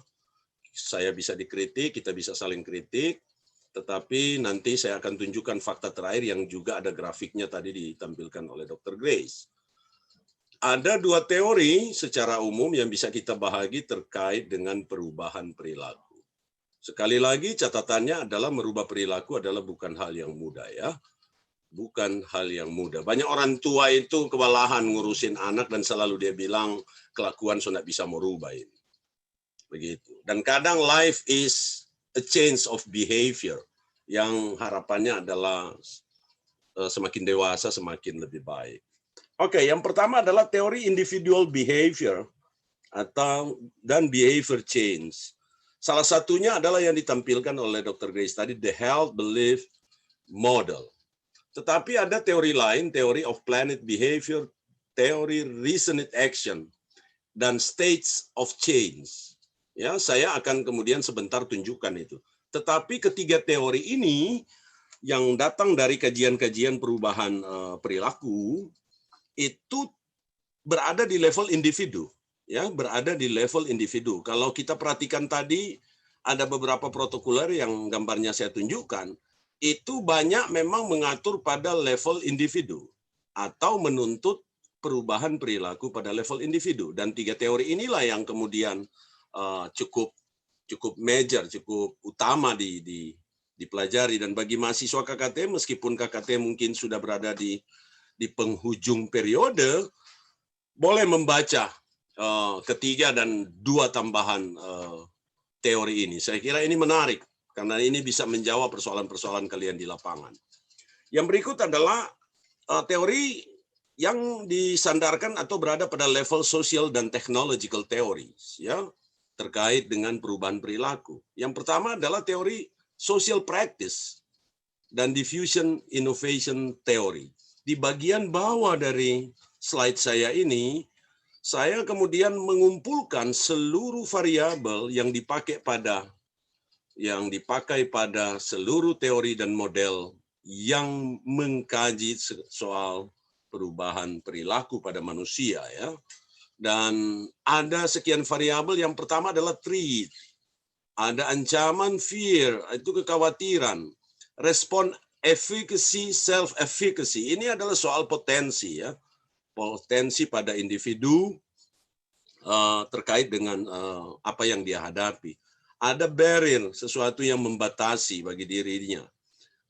Saya bisa dikritik, kita bisa saling kritik, tetapi nanti saya akan tunjukkan fakta terakhir yang juga ada grafiknya tadi ditampilkan oleh Dr. Grace. Ada dua teori secara umum yang bisa kita bahagi terkait dengan perubahan perilaku. Sekali lagi catatannya adalah merubah perilaku adalah bukan hal yang mudah ya. Bukan hal yang mudah. Banyak orang tua itu kewalahan ngurusin anak dan selalu dia bilang kelakuan sudah bisa merubah ini. Begitu. Dan kadang life is a change of behavior yang harapannya adalah semakin dewasa semakin lebih baik. Oke, yang pertama adalah teori individual behavior dan behavior change. Salah satunya adalah yang ditampilkan oleh Dr. Grace tadi, the health belief model. Tetapi ada teori lain, teori of planet behavior, teori reasoned action, dan states of change. Ya, saya akan kemudian sebentar tunjukkan itu. Tetapi ketiga teori ini yang datang dari kajian-kajian perubahan perilaku itu berada di level individu, ya, berada di level individu. Kalau kita perhatikan tadi ada beberapa protokoler yang gambarnya saya tunjukkan, itu banyak memang mengatur pada level individu atau menuntut perubahan perilaku pada level individu. Dan tiga teori inilah yang kemudian cukup major, cukup utama dipelajari. Dan bagi mahasiswa KKT, meskipun KKT mungkin sudah berada di penghujung periode, boleh membaca ketiga dan dua tambahan teori ini. Saya kira ini menarik, karena ini bisa menjawab persoalan-persoalan kalian di lapangan. Yang berikut adalah teori yang disandarkan atau berada pada level social dan technological theories, ya, terkait dengan perubahan perilaku. Yang pertama adalah teori social practice dan diffusion innovation theory. Di bagian bawah dari slide saya ini, saya kemudian mengumpulkan seluruh variabel yang dipakai pada seluruh teori dan model yang mengkaji soal perubahan perilaku pada manusia, ya. Dan ada sekian variabel. Yang pertama adalah threat, ada ancaman, fear, itu kekhawatiran, respon, efficacy, self efficacy. Ini adalah soal potensi, ya, potensi pada individu terkait dengan apa yang dia hadapi. Ada barrier, sesuatu yang membatasi bagi dirinya.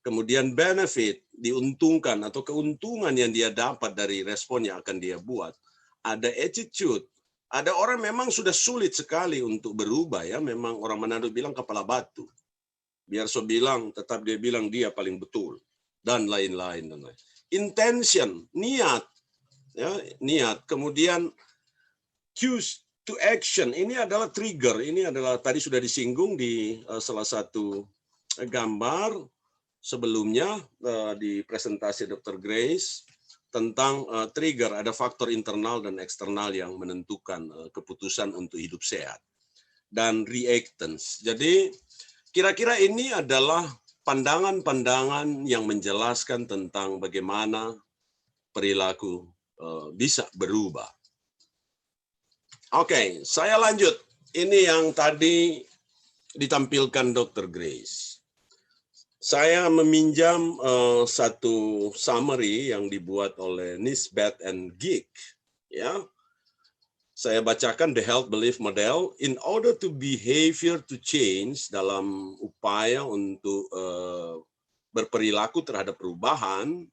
Kemudian benefit, diuntungkan atau keuntungan yang dia dapat dari respon yang akan dia buat. Ada attitude, ada orang memang sudah sulit sekali untuk berubah, ya. Memang orang Manado bilang kepala batu. Biar so bilang, tetap dia bilang dia paling betul. Dan lain-lain. Intention, niat. Ya, niat. Kemudian cues to action, ini adalah trigger. Ini adalah tadi sudah disinggung di salah satu gambar sebelumnya di presentasi Dr. Grace tentang trigger. Ada faktor internal dan eksternal yang menentukan keputusan untuk hidup sehat. Dan reactance. Jadi kira-kira ini adalah pandangan-pandangan yang menjelaskan tentang bagaimana perilaku bisa berubah. Oke, saya lanjut. Ini yang tadi ditampilkan Dr. Grace. Saya meminjam satu summary yang dibuat oleh Nisbet and Geek. Ya, saya bacakan the health belief model. In order to behavior to change, dalam upaya untuk berperilaku terhadap perubahan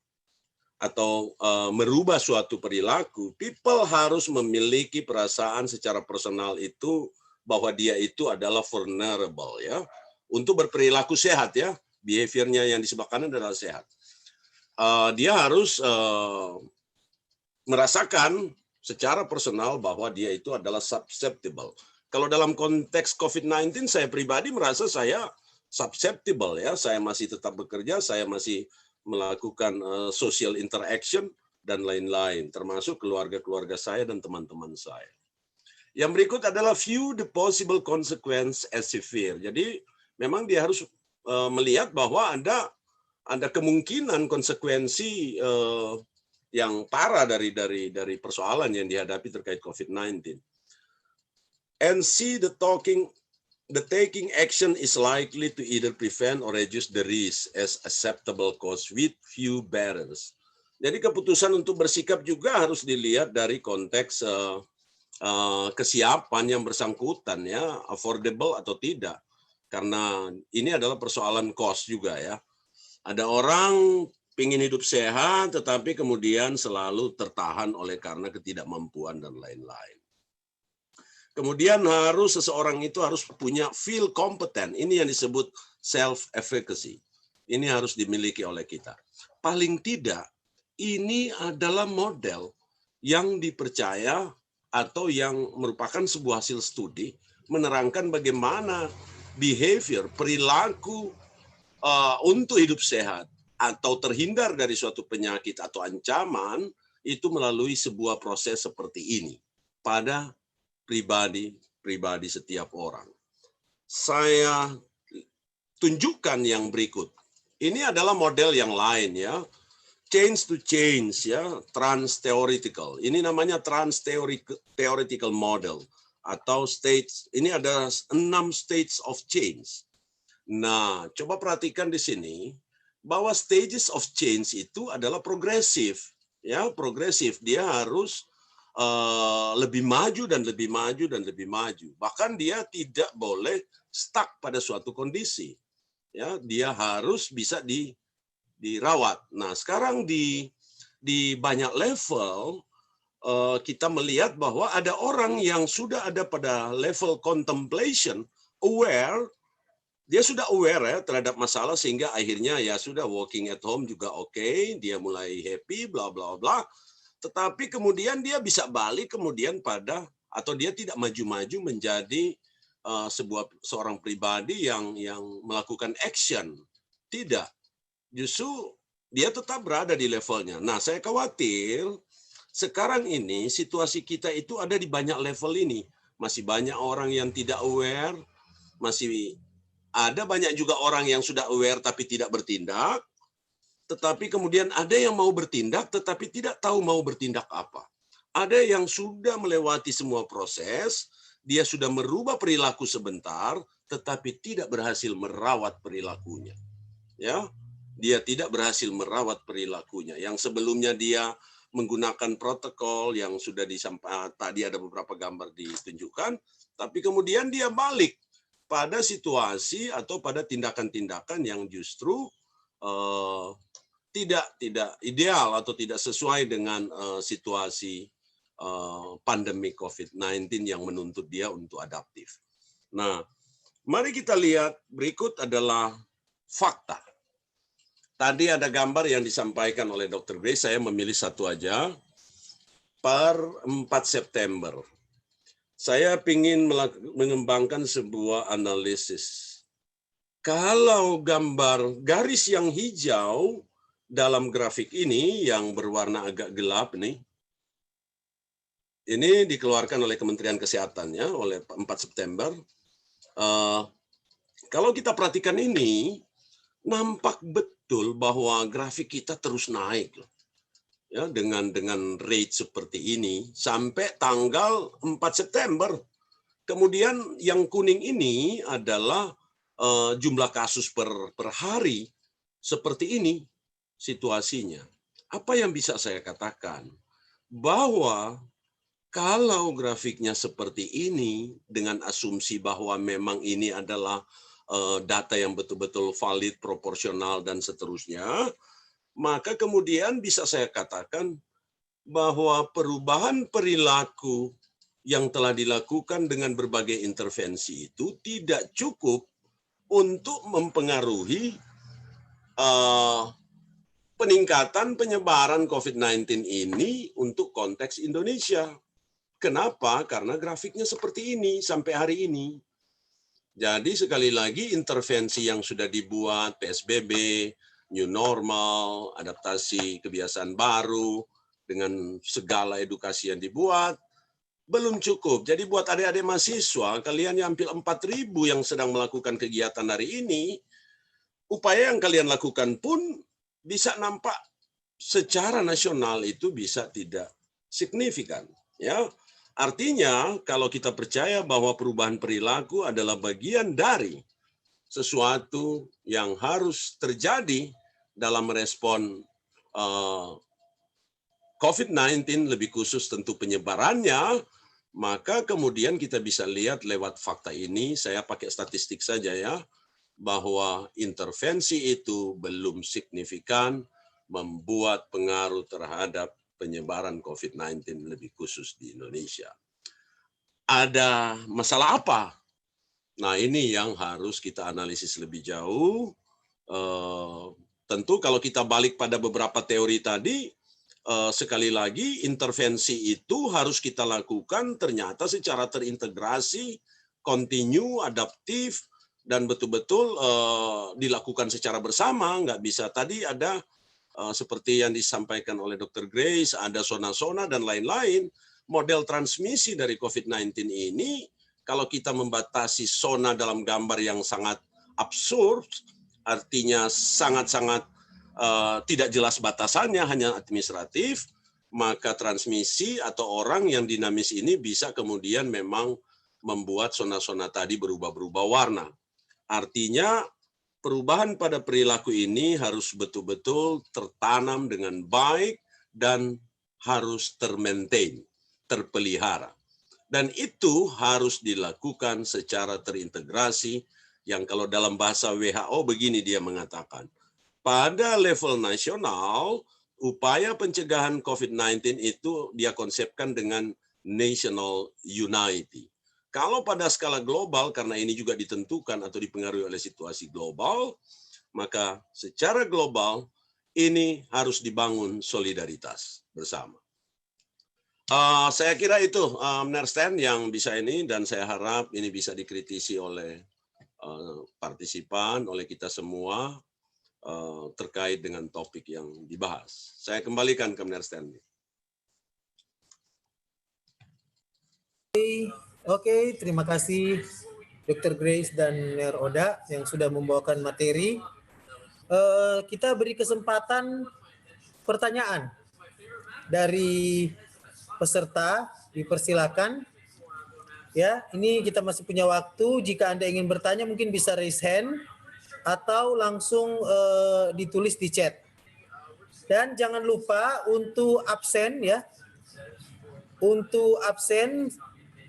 atau merubah suatu perilaku, people harus memiliki perasaan secara personal itu bahwa dia itu adalah vulnerable, ya, untuk berperilaku sehat, ya. Behaviornya yang di sebelah kanan adalah sehat. Dia harus merasakan secara personal bahwa dia itu adalah susceptible. Kalau dalam konteks COVID-19, saya pribadi merasa saya susceptible, ya. Saya masih tetap bekerja, saya masih melakukan social interaction dan lain-lain, termasuk keluarga-keluarga saya dan teman-teman saya. Yang berikut adalah view the possible consequence as severe. Jadi memang dia harus melihat bahwa ada kemungkinan konsekuensi yang parah dari persoalan yang dihadapi terkait COVID-19. And see the taking action is likely to either prevent or reduce the risk as acceptable cause with few barriers. Jadi keputusan untuk bersikap juga harus dilihat dari konteks kesiapan yang bersangkutan, ya, affordable atau tidak. Karena ini adalah persoalan cost juga, ya. Ada orang ingin hidup sehat tetapi kemudian selalu tertahan oleh karena ketidakmampuan dan lain-lain. Kemudian seseorang itu harus punya feel competent. Ini yang disebut self-efficacy. Ini harus dimiliki oleh kita. Paling tidak, ini adalah model yang dipercaya atau yang merupakan sebuah hasil studi menerangkan bagaimana behavior, perilaku untuk hidup sehat atau terhindar dari suatu penyakit atau ancaman itu melalui sebuah proses seperti ini pada pribadi setiap orang. Saya tunjukkan yang berikut. Ini adalah model yang lain, ya. Change to change, ya, trans-theoretical. Ini namanya trans-theoretical model atau states. Ini ada 6 states of change. Nah, coba perhatikan di sini bahwa stages of change itu adalah progresif, ya, progresif. Dia harus lebih maju dan lebih maju dan lebih maju. Bahkan dia tidak boleh stuck pada suatu kondisi. Ya, dia harus bisa dirawat. Nah, sekarang di banyak level kita melihat bahwa ada orang yang sudah ada pada level contemplation, aware, dia sudah aware, ya, terhadap masalah sehingga akhirnya ya sudah working at home juga oke, dia mulai happy, bla bla bla. Tetapi kemudian dia bisa balik kemudian pada atau dia tidak maju-maju menjadi seorang pribadi yang melakukan action. Tidak. Justru dia tetap berada di levelnya. Nah, saya khawatir sekarang ini situasi kita itu ada di banyak level ini. Masih banyak orang yang tidak aware, masih ada banyak juga orang yang sudah aware tapi tidak bertindak, tetapi kemudian ada yang mau bertindak tetapi tidak tahu mau bertindak apa. Ada yang sudah melewati semua proses, dia sudah merubah perilaku sebentar, tetapi tidak berhasil merawat perilakunya. Ya, dia tidak berhasil merawat perilakunya. Yang sebelumnya dia menggunakan protokol yang sudah disampaikan, tadi ada beberapa gambar ditunjukkan, tapi kemudian dia balik pada situasi atau pada tindakan-tindakan yang justru tidak ideal atau tidak sesuai dengan situasi pandemi COVID-19 yang menuntut dia untuk adaptif. Nah, mari kita lihat berikut adalah fakta. Tadi ada gambar yang disampaikan oleh Dr. Grace, saya memilih satu aja. Per 4 September, saya ingin mengembangkan sebuah analisis. Kalau gambar garis yang hijau dalam grafik ini yang berwarna agak gelap nih, ini dikeluarkan oleh Kementerian Kesehatan ya, oleh 4 September. Kalau kita perhatikan ini, nampak betul bahwa grafik kita terus naik ya, dengan rate seperti ini sampai tanggal 4 September. Kemudian yang kuning ini adalah jumlah kasus per hari. Seperti ini situasinya. Apa yang bisa saya katakan? Bahwa kalau grafiknya seperti ini dengan asumsi bahwa memang ini adalah data yang betul-betul valid, proporsional, dan seterusnya, maka kemudian bisa saya katakan bahwa perubahan perilaku yang telah dilakukan dengan berbagai intervensi itu tidak cukup untuk mempengaruhi peningkatan penyebaran COVID-19 ini untuk konteks Indonesia. Kenapa? Karena grafiknya seperti ini sampai hari ini. Jadi sekali lagi intervensi yang sudah dibuat, PSBB, new normal, adaptasi kebiasaan baru, dengan segala edukasi yang dibuat, belum cukup. Jadi buat adik-adik mahasiswa, kalian yang hampir 4.000 yang sedang melakukan kegiatan hari ini, upaya yang kalian lakukan pun bisa nampak secara nasional itu bisa tidak signifikan. Ya, artinya kalau kita percaya bahwa perubahan perilaku adalah bagian dari sesuatu yang harus terjadi dalam merespon COVID-19, lebih khusus tentu penyebarannya, maka kemudian kita bisa lihat lewat fakta ini, saya pakai statistik saja ya, bahwa intervensi itu belum signifikan membuat pengaruh terhadap penyebaran COVID-19 lebih khusus di Indonesia. Ada masalah apa? Nah, ini yang harus kita analisis lebih jauh. Tentu kalau kita balik pada beberapa teori tadi, sekali lagi intervensi itu harus kita lakukan ternyata secara terintegrasi, kontinu, adaptif, dan betul-betul dilakukan secara bersama. Nggak bisa tadi ada seperti yang disampaikan oleh Dr. Grace, ada zona-zona dan lain-lain. Model transmisi dari COVID-19 ini, kalau kita membatasi zona dalam gambar yang sangat absurd, artinya sangat-sangat tidak jelas batasannya, hanya administratif, maka transmisi atau orang yang dinamis ini bisa kemudian memang membuat zona-zona tadi berubah-berubah warna. Artinya perubahan pada perilaku ini harus betul-betul tertanam dengan baik dan harus termaintain, terpelihara. Dan itu harus dilakukan secara terintegrasi, yang kalau dalam bahasa WHO begini dia mengatakan, pada level nasional, upaya pencegahan COVID-19 itu dia konsepkan dengan national unity. Kalau pada skala global, karena ini juga ditentukan atau dipengaruhi oleh situasi global, maka secara global ini harus dibangun solidaritas bersama. Saya kira itu, Nersten, yang bisa ini, dan saya harap ini bisa dikritisi oleh partisipan, oleh kita semua, terkait dengan topik yang dibahas. Saya kembalikan ke Nersten. Oke, terima kasih Dr. Grace dan Ner Oda yang sudah membawakan materi. Kita beri kesempatan pertanyaan dari peserta, dipersilakan. Ya, ini kita masih punya waktu. Jika Anda ingin bertanya mungkin bisa raise hand atau langsung ditulis di chat. Dan jangan lupa untuk absen ya. Untuk absen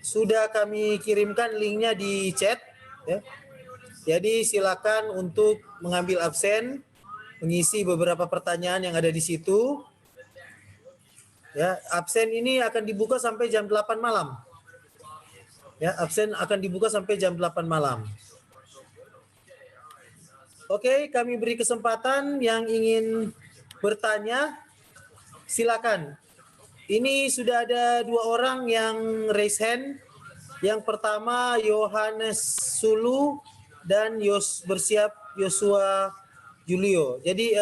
sudah kami kirimkan linknya di chat ya. Jadi silakan untuk mengambil absen, mengisi beberapa pertanyaan yang ada di situ. Ya, absen ini akan dibuka sampai jam 8 malam. Ya, absen akan dibuka sampai jam 8 malam. Oke, kami beri kesempatan yang ingin bertanya, silakan. Ini sudah ada 2 orang yang raise hand. Yang pertama Yohanes Sulu dan bersiap Yosua Julio. Jadi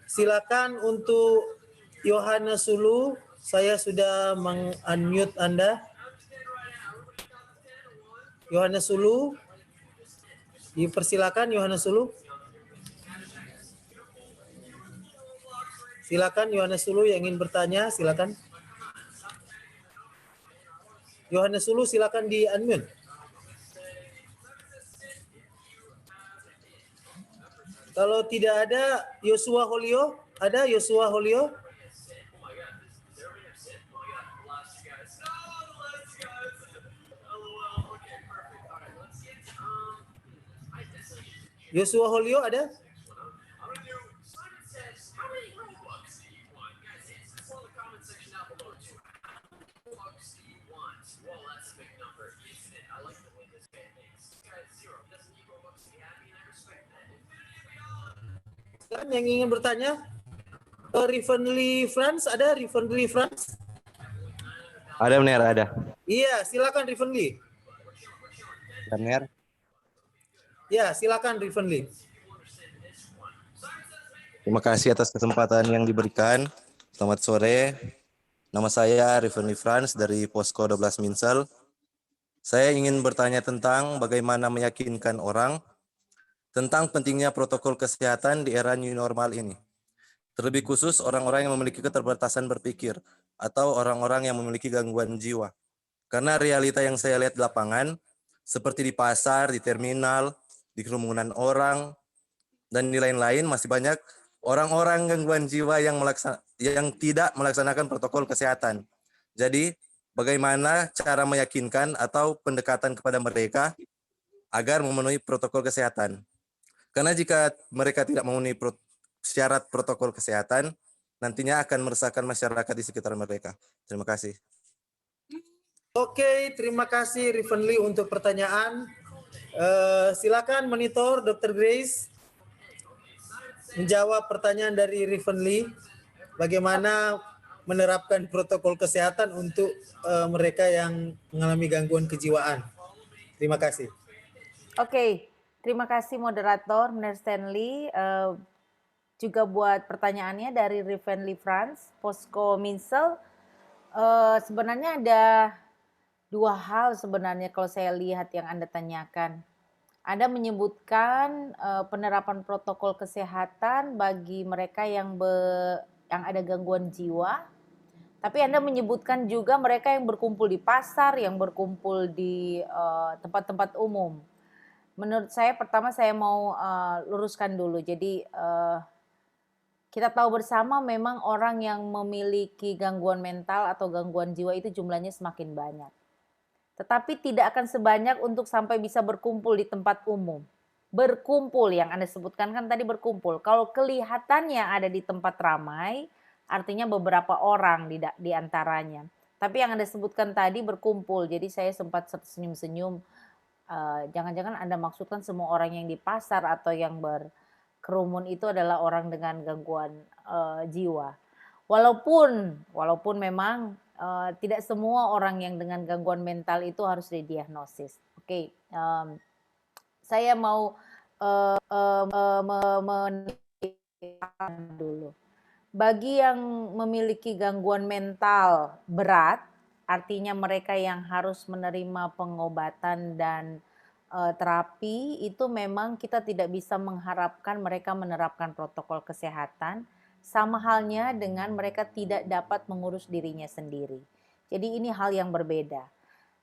silakan untuk Yohanes Sulu, saya sudah meng-unmute Anda. Yohanes Sulu, dipersilakan Yohanes Sulu. Silakan Yohanes Sulu yang ingin bertanya, silakan. Yohanes Sulu, silakan di-unmute. Kalau tidak ada Yosua Holio, ada Yosua Holio? Yosua Holio ada? Yang ingin bertanya? Rivenly France, ada Rivenly France? Ada benar, ada. Iya, silakan Rivenly. Benar. Ya, silakan Rivenly. Terima kasih atas kesempatan yang diberikan. Selamat sore. Nama saya Rivenly France dari Posko 12 Minsel. Saya ingin bertanya tentang bagaimana meyakinkan orang tentang pentingnya protokol kesehatan di era new normal ini. Terlebih khusus orang-orang yang memiliki keterbatasan berpikir atau orang-orang yang memiliki gangguan jiwa. Karena realita yang saya lihat di lapangan, seperti di pasar, di terminal, di kerumunan orang, dan di lain-lain masih banyak orang-orang gangguan jiwa yang tidak melaksanakan protokol kesehatan. Jadi, bagaimana cara meyakinkan atau pendekatan kepada mereka agar memenuhi protokol kesehatan? Karena jika mereka tidak memenuhi syarat protokol kesehatan, nantinya akan meresahkan masyarakat di sekitar mereka. Terima kasih. Oke, terima kasih Rivenly untuk pertanyaan. Silakan monitor Dr. Grace menjawab pertanyaan dari Rivenly. Bagaimana menerapkan protokol kesehatan untuk mereka yang mengalami gangguan kejiwaan. Terima kasih. Oke, terima kasih moderator Mr. Stanley. Juga buat pertanyaannya dari Rivenly France, Posko Minsel. Sebenarnya ada 2 hal sebenarnya kalau saya lihat yang Anda tanyakan. Anda menyebutkan penerapan protokol kesehatan bagi mereka yang ada gangguan jiwa. Tapi Anda menyebutkan juga mereka yang berkumpul di pasar, yang berkumpul di tempat-tempat umum. Menurut saya pertama saya mau luruskan dulu. Jadi kita tahu bersama memang orang yang memiliki gangguan mental atau gangguan jiwa itu jumlahnya semakin banyak. Tetapi tidak akan sebanyak untuk sampai bisa berkumpul di tempat umum. Berkumpul yang Anda sebutkan kan tadi berkumpul. Kalau kelihatannya ada di tempat ramai, artinya beberapa orang di antaranya. Tapi yang Anda sebutkan tadi berkumpul, jadi saya sempat senyum-senyum. Jangan-jangan Anda maksudkan semua orang yang di pasar atau yang berkerumun itu adalah orang dengan gangguan jiwa. Walaupun memang tidak semua orang yang dengan gangguan mental itu harus didiagnosis. Oke, saya mau dulu. Bagi yang memiliki gangguan mental berat, artinya mereka yang harus menerima pengobatan dan terapi, itu memang kita tidak bisa mengharapkan mereka menerapkan protokol kesehatan, sama halnya dengan mereka tidak dapat mengurus dirinya sendiri. Jadi ini hal yang berbeda.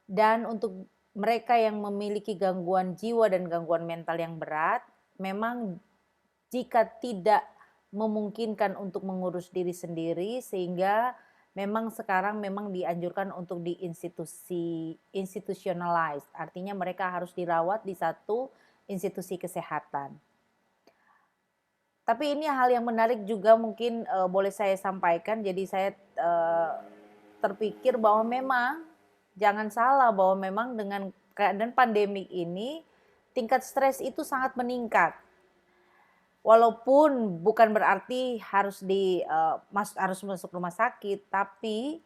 Dan untuk mereka yang memiliki gangguan jiwa dan gangguan mental yang berat, memang jika tidak memungkinkan untuk mengurus diri sendiri, sehingga memang sekarang memang dianjurkan untuk institutionalize, artinya mereka harus dirawat di satu institusi kesehatan. Tapi ini hal yang menarik juga mungkin boleh saya sampaikan. Jadi saya terpikir bahwa memang jangan salah bahwa memang dengan keadaan pandemik ini tingkat stres itu sangat meningkat. Walaupun bukan berarti harus harus masuk rumah sakit, tapi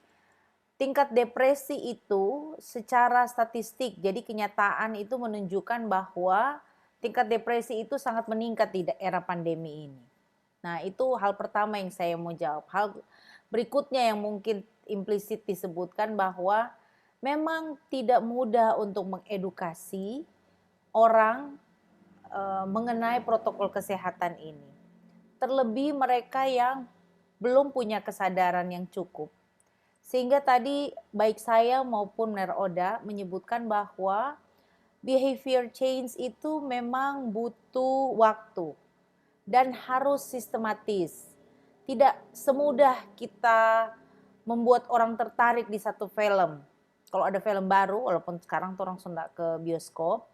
tingkat depresi itu secara statistik, jadi kenyataan itu menunjukkan bahwa tingkat depresi itu sangat meningkat di era pandemi ini. Nah, itu hal pertama yang saya mau jawab. Hal berikutnya yang mungkin implisit disebutkan bahwa memang tidak mudah untuk mengedukasi orang mengenai protokol kesehatan ini. Terlebih mereka yang belum punya kesadaran yang cukup. Sehingga tadi baik saya maupun Neroda menyebutkan bahwa behavior change itu memang butuh waktu dan harus sistematis. Tidak semudah kita membuat orang tertarik di satu film. Kalau ada film baru, walaupun sekarang orang sudah ke bioskop,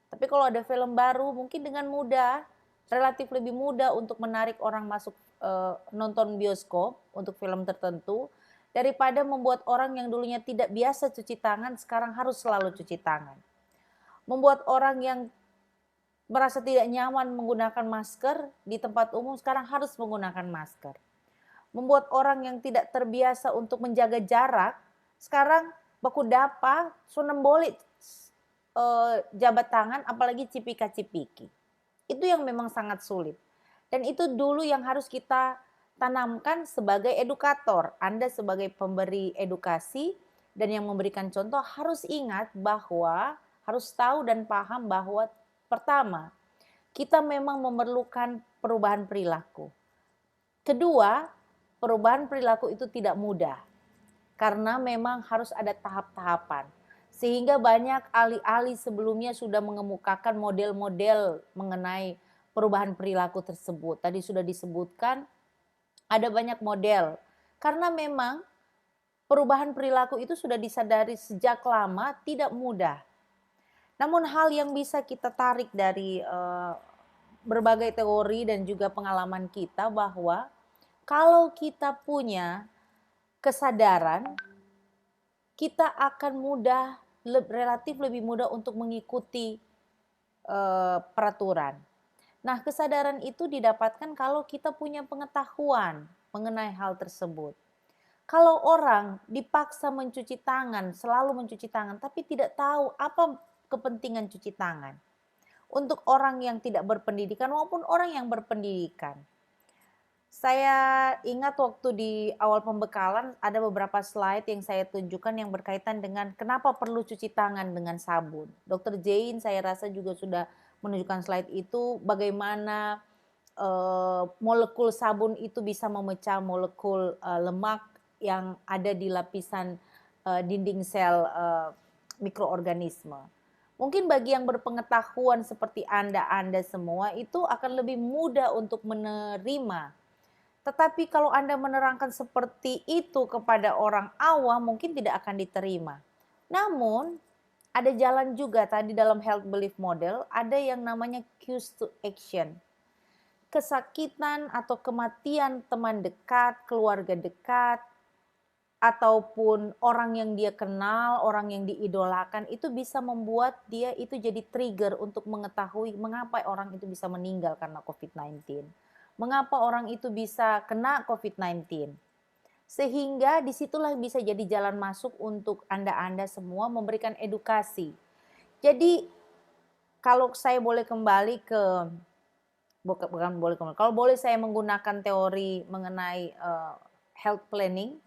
tapi kalau ada film baru mungkin dengan mudah, relatif lebih mudah untuk menarik orang masuk nonton bioskop untuk film tertentu, daripada membuat orang yang dulunya tidak biasa cuci tangan sekarang harus selalu cuci tangan. Membuat orang yang merasa tidak nyaman menggunakan masker di tempat umum sekarang harus menggunakan masker. Membuat orang yang tidak terbiasa untuk menjaga jarak sekarang baku dapa sunemboli jabat tangan, apalagi cipika-cipiki. Itu yang memang sangat sulit. Dan itu dulu yang harus kita tanamkan sebagai edukator. Anda sebagai pemberi edukasi dan yang memberikan contoh harus ingat bahwa harus tahu dan paham bahwa pertama, kita memang memerlukan perubahan perilaku. Kedua, perubahan perilaku itu tidak mudah karena memang harus ada tahap-tahapan. Sehingga banyak ahli-ahli sebelumnya sudah mengemukakan model-model mengenai perubahan perilaku tersebut. Tadi sudah disebutkan ada banyak model. Karena memang perubahan perilaku itu sudah disadari sejak lama tidak mudah. Namun hal yang bisa kita tarik dari berbagai teori dan juga pengalaman kita bahwa kalau kita punya kesadaran, kita akan relatif lebih mudah untuk mengikuti peraturan. Nah, kesadaran itu didapatkan kalau kita punya pengetahuan mengenai hal tersebut. Kalau orang dipaksa mencuci tangan, selalu mencuci tangan, tapi tidak tahu apa kepentingan cuci tangan. Untuk orang yang tidak berpendidikan maupun orang yang berpendidikan. Saya ingat waktu di awal pembekalan ada beberapa slide yang saya tunjukkan yang berkaitan dengan kenapa perlu cuci tangan dengan sabun. Dr. Jane saya rasa juga sudah menunjukkan slide itu bagaimana molekul sabun itu bisa memecah molekul lemak yang ada di lapisan dinding sel mikroorganisme. Mungkin bagi yang berpengetahuan seperti Anda semua itu akan lebih mudah untuk menerima. Tetapi kalau Anda menerangkan seperti itu kepada orang awam mungkin tidak akan diterima. Namun ada jalan juga tadi dalam health belief model, ada yang namanya cues to action. Kesakitan atau kematian teman dekat, keluarga dekat, ataupun orang yang dia kenal, orang yang diidolakan, itu bisa membuat dia itu jadi trigger untuk mengetahui mengapa orang itu bisa meninggal karena COVID-19. Mengapa orang itu bisa kena COVID-19. Sehingga disitulah bisa jadi jalan masuk untuk Anda semua memberikan edukasi. Jadi kalau saya boleh kembali ke, kalau boleh saya menggunakan teori mengenai health planning,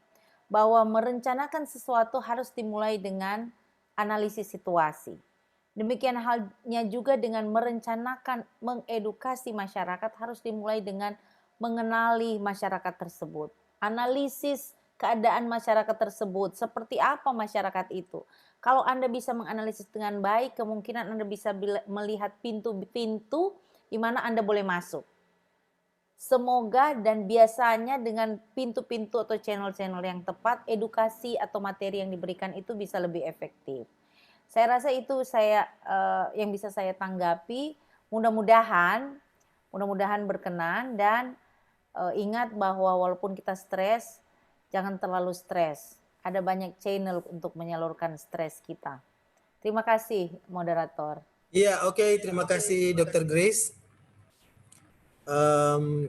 bahwa merencanakan sesuatu harus dimulai dengan analisis situasi. Demikian halnya juga dengan merencanakan mengedukasi masyarakat harus dimulai dengan mengenali masyarakat tersebut. Analisis keadaan masyarakat tersebut, seperti apa masyarakat itu. Kalau Anda bisa menganalisis dengan baik, kemungkinan Anda bisa melihat pintu-pintu di mana Anda boleh masuk. Semoga dan biasanya dengan pintu-pintu atau channel-channel yang tepat, edukasi atau materi yang diberikan itu bisa lebih efektif. Saya rasa itu yang bisa saya tanggapi. Mudah-mudahan berkenan, dan ingat bahwa walaupun kita stres, jangan terlalu stres. Ada banyak channel untuk menyalurkan stres kita. Terima kasih, moderator. Iya, oke. Terima kasih Dr. Grace.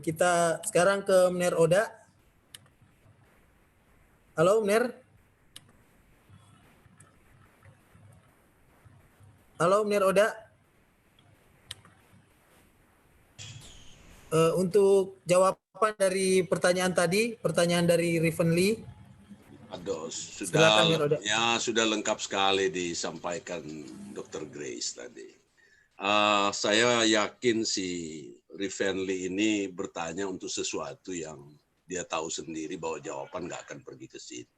Kita sekarang ke Mner Oda. Halo, Mner. Halo, Mner Oda. Untuk jawaban dari pertanyaan tadi, pertanyaan dari Riven Lee. Aduh, Silakan, Mner Oda. sudah lengkap sekali disampaikan Dr. Grace tadi. Saya yakin si Riven Lee ini bertanya untuk sesuatu yang dia tahu sendiri bahwa jawaban nggak akan pergi ke situ.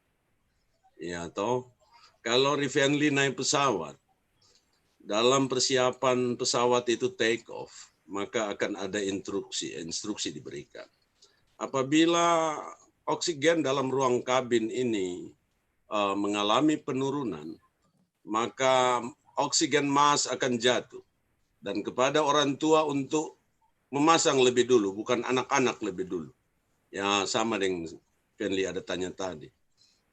Ya toh, kalau Riven Lee naik pesawat, dalam persiapan pesawat itu take off, maka akan ada instruksi diberikan. Apabila oksigen dalam ruang kabin ini mengalami penurunan, maka oksigen mask akan jatuh. Dan kepada orang tua untuk memasang lebih dulu, bukan anak-anak lebih dulu. Ya sama dengan Fenli ada tanya tadi.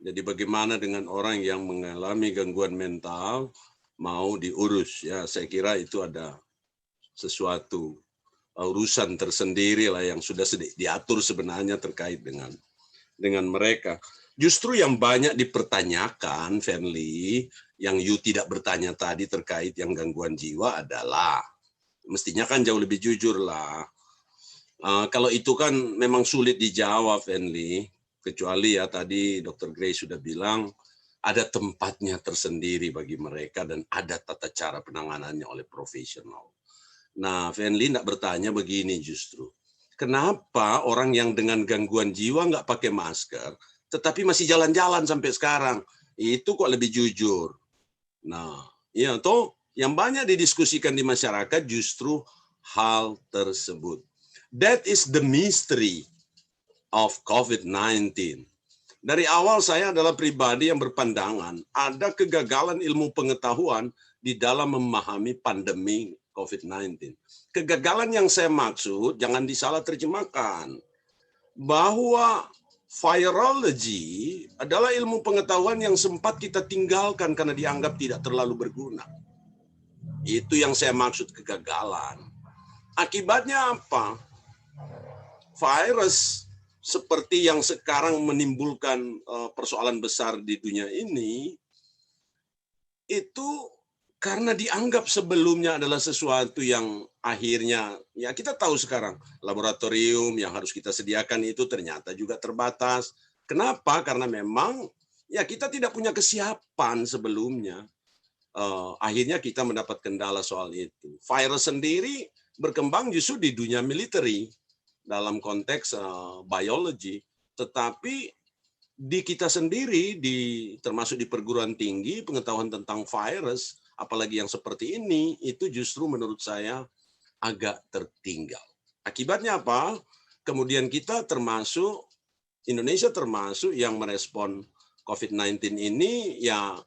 Jadi bagaimana dengan orang yang mengalami gangguan mental mau diurus? Ya saya kira itu ada sesuatu urusan tersendiri lah yang sudah diatur sebenarnya terkait dengan mereka. Justru yang banyak dipertanyakan, Fenli, yang you tidak bertanya tadi terkait yang gangguan jiwa adalah, mestinya kan jauh lebih jujur lah. Kalau itu kan memang sulit dijawab, Fenli, kecuali ya tadi Dr. Grace sudah bilang, ada tempatnya tersendiri bagi mereka dan ada tata cara penanganannya oleh profesional. Nah, Fenli tidak bertanya begini justru. Kenapa orang yang dengan gangguan jiwa nggak pakai masker, tetapi masih jalan-jalan sampai sekarang? Itu kok lebih jujur. Nah, ya toh yang banyak didiskusikan di masyarakat justru hal tersebut. That is the mystery of COVID-19. Dari awal saya adalah pribadi yang berpandangan ada kegagalan ilmu pengetahuan di dalam memahami pandemi COVID-19. Kegagalan yang saya maksud jangan disalah terjemahkan. Bahwa virology adalah ilmu pengetahuan yang sempat kita tinggalkan karena dianggap tidak terlalu berguna. Itu yang saya maksud kegagalan. Akibatnya apa? Virus seperti yang sekarang menimbulkan persoalan besar di dunia ini, itu karena dianggap sebelumnya adalah sesuatu yang akhirnya, ya kita tahu sekarang, laboratorium yang harus kita sediakan itu ternyata juga terbatas. Kenapa? Karena memang ya kita tidak punya kesiapan sebelumnya. Akhirnya kita mendapat kendala soal itu. Virus sendiri berkembang justru di dunia militeri dalam konteks biologi, tetapi di kita sendiri, termasuk di perguruan tinggi, pengetahuan tentang virus, apalagi yang seperti ini, itu justru menurut saya agak tertinggal. Akibatnya apa? Kemudian kita termasuk, Indonesia termasuk yang merespon COVID-19 ini, ya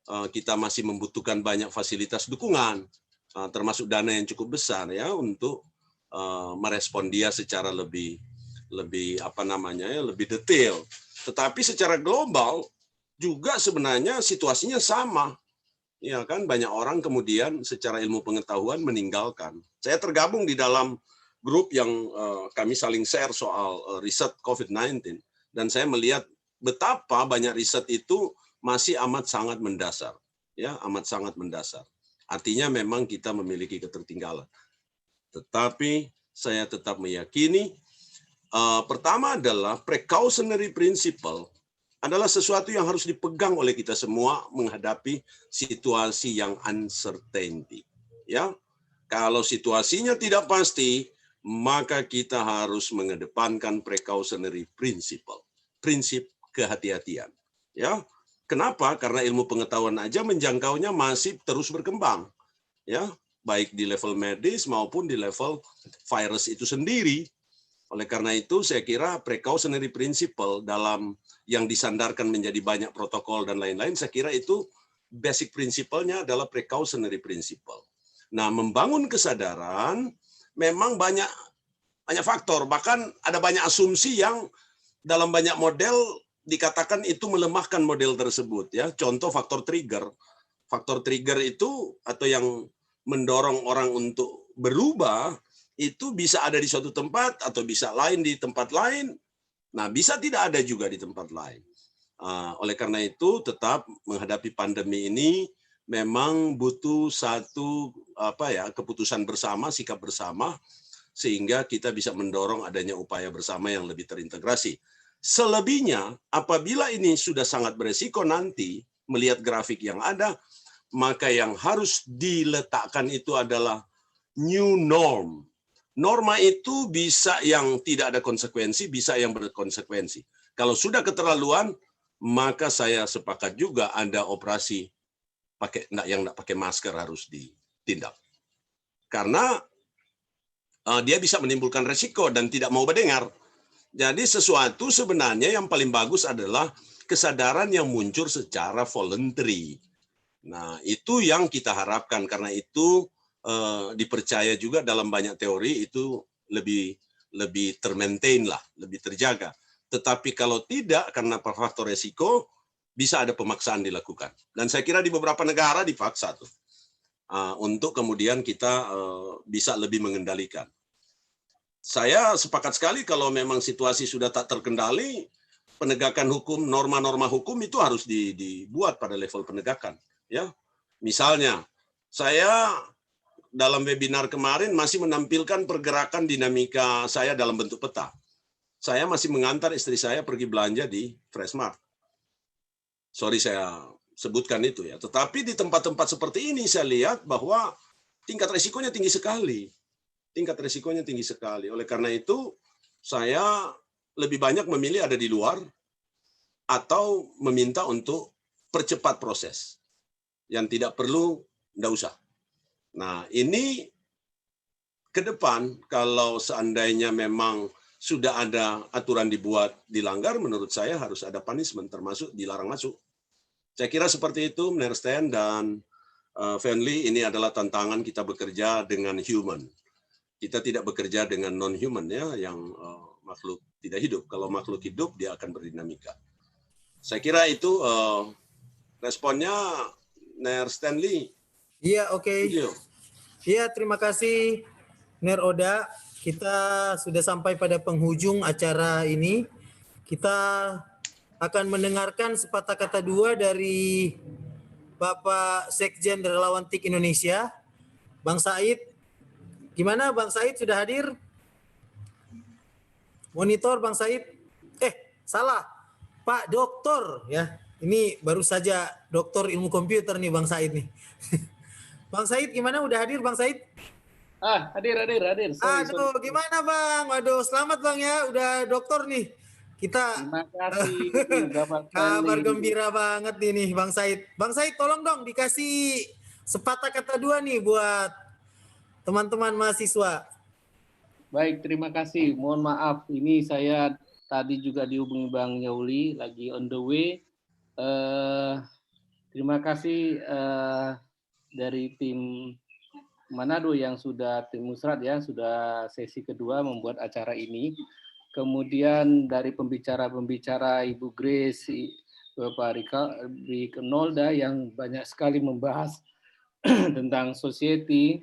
kita masih membutuhkan banyak fasilitas dukungan, termasuk dana yang cukup besar ya untuk merespon dia secara lebih detail. Tetapi secara global juga sebenarnya situasinya sama. Ya kan, banyak orang kemudian secara ilmu pengetahuan meninggalkan. Saya tergabung di dalam grup yang kami saling share soal riset COVID-19, dan saya melihat betapa banyak riset itu masih amat sangat mendasar. Ya, amat sangat mendasar. Artinya memang kita memiliki ketertinggalan. Tetapi saya tetap meyakini pertama adalah precautionary principle adalah sesuatu yang harus dipegang oleh kita semua menghadapi situasi yang uncertainty. Ya, kalau situasinya tidak pasti, maka kita harus mengedepankan precautionary principle, prinsip kehati-hatian. Ya, kenapa? Karena ilmu pengetahuan aja menjangkaunya masih terus berkembang. Ya, baik di level medis maupun di level virus itu sendiri. Oleh karena itu, saya kira precautionary principle dalam yang disandarkan menjadi banyak protokol dan lain-lain, saya kira itu basic principle-nya adalah precautionary principle. Nah, membangun kesadaran memang banyak faktor, bahkan ada banyak asumsi yang dalam banyak model dikatakan itu melemahkan model tersebut. Ya, contoh faktor trigger. Faktor trigger itu atau yang mendorong orang untuk berubah itu bisa ada di suatu tempat atau bisa lain di tempat lain. Nah, bisa tidak ada juga di tempat lain. Oleh karena itu, tetap menghadapi pandemi ini memang butuh satu keputusan bersama, sikap bersama, sehingga kita bisa mendorong adanya upaya bersama yang lebih terintegrasi. Selebihnya, apabila ini sudah sangat beresiko nanti, melihat grafik yang ada, maka yang harus diletakkan itu adalah new norm. Norma itu bisa yang tidak ada konsekuensi, bisa yang berkonsekuensi. Kalau sudah keterlaluan, maka saya sepakat juga ada operasi yang tidak pakai masker harus ditindak. Karena dia bisa menimbulkan resiko dan tidak mau mendengar. Jadi sesuatu sebenarnya yang paling bagus adalah kesadaran yang muncul secara voluntary. Nah, itu yang kita harapkan, karena itu dipercaya juga dalam banyak teori itu lebih termaintain lah, lebih terjaga. Tetapi kalau tidak karena faktor resiko, bisa ada pemaksaan dilakukan. Dan saya kira di beberapa negara dipaksa tuh untuk kemudian kita bisa lebih mengendalikan. Saya sepakat sekali kalau memang situasi sudah tak terkendali, penegakan hukum, norma-norma hukum itu harus dibuat pada level penegakan. Ya, misalnya saya dalam webinar kemarin masih menampilkan pergerakan dinamika saya dalam bentuk peta. Saya masih mengantar istri saya pergi belanja di Freshmart. Sorry saya sebutkan itu ya. Tetapi di tempat-tempat seperti ini saya lihat bahwa tingkat risikonya tinggi sekali. Tingkat risikonya tinggi sekali. Oleh karena itu saya lebih banyak memilih ada di luar atau meminta untuk percepat proses. Yang tidak perlu, tidak usah. Nah, ini ke depan kalau seandainya memang sudah ada aturan dibuat dilanggar, menurut saya harus ada punishment, termasuk dilarang masuk. Saya kira seperti itu, Nersten dan Fenli, ini adalah tantangan kita bekerja dengan human. Kita tidak bekerja dengan non-human ya, yang makhluk tidak hidup. Kalau makhluk hidup, dia akan berdinamika. Saya kira itu responnya, Nersten Lee. Iya, oke. Iya, terima kasih Ner Oda. Kita sudah sampai pada penghujung acara ini. Kita akan mendengarkan sepatah kata dua dari Bapak Sekjen Relawan TIK Indonesia, Bang Said. Gimana Bang Said, sudah hadir? Monitor Bang Said. Salah. Pak Doktor ya. Ini baru saja doktor ilmu komputer nih Bang Said nih. Bang Said gimana, udah hadir Bang Said? Hadir. Aduh, gimana Bang? Waduh, selamat Bang ya, udah dokter nih. Kita Terima kasih Bapak kabar Stanley. gembira banget nih Bang Said. Bang Said tolong dong dikasih sepatah kata dua nih buat teman-teman mahasiswa. Baik, terima kasih. Mohon maaf, ini saya tadi juga dihubungi Bang Yauli, lagi on the way. Terima kasih dari tim Manado yang sudah, tim Musrat ya, sudah sesi kedua membuat acara ini. Kemudian dari pembicara-pembicara Ibu Grace, Bapak Rika Nolda yang banyak sekali membahas tentang society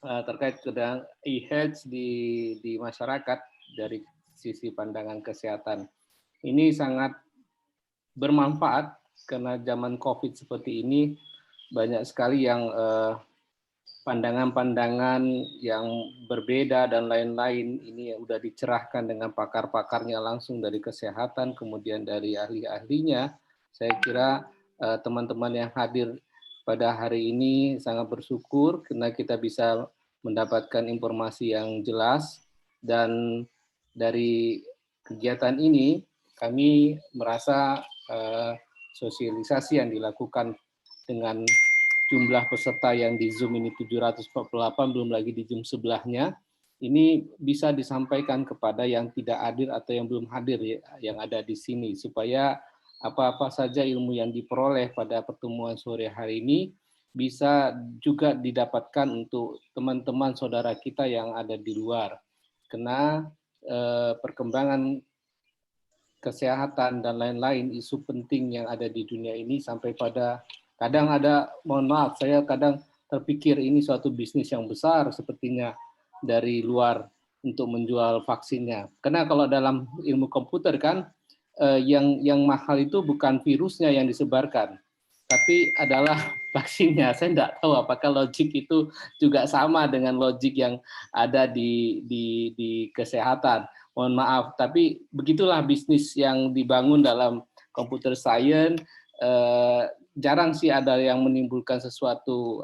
terkait dengan e-health di masyarakat dari sisi pandangan kesehatan. Ini sangat bermanfaat karena zaman COVID seperti ini banyak sekali yang pandangan-pandangan yang berbeda dan lain-lain ini sudah dicerahkan dengan pakar-pakarnya langsung dari kesehatan, kemudian dari ahli-ahlinya. Saya kira teman-teman yang hadir pada hari ini sangat bersyukur karena kita bisa mendapatkan informasi yang jelas, dan dari kegiatan ini kami merasa sosialisasi yang dilakukan dengan jumlah peserta yang di Zoom ini 748, belum lagi di Zoom sebelahnya, ini bisa disampaikan kepada yang tidak hadir atau yang belum hadir ya, yang ada di sini, supaya apa-apa saja ilmu yang diperoleh pada pertemuan sore hari ini bisa juga didapatkan untuk teman-teman saudara kita yang ada di luar. Karena perkembangan kesehatan dan lain-lain, isu penting yang ada di dunia ini sampai pada kadang ada, mohon maaf, saya kadang terpikir ini suatu bisnis yang besar sepertinya dari luar untuk menjual vaksinnya. Karena kalau dalam ilmu komputer kan, yang mahal itu bukan virusnya yang disebarkan, tapi adalah vaksinnya. Saya tidak tahu apakah logik itu juga sama dengan logik yang ada di kesehatan. Mohon maaf, tapi begitulah bisnis yang dibangun dalam computer science. Jarang sih ada yang menimbulkan sesuatu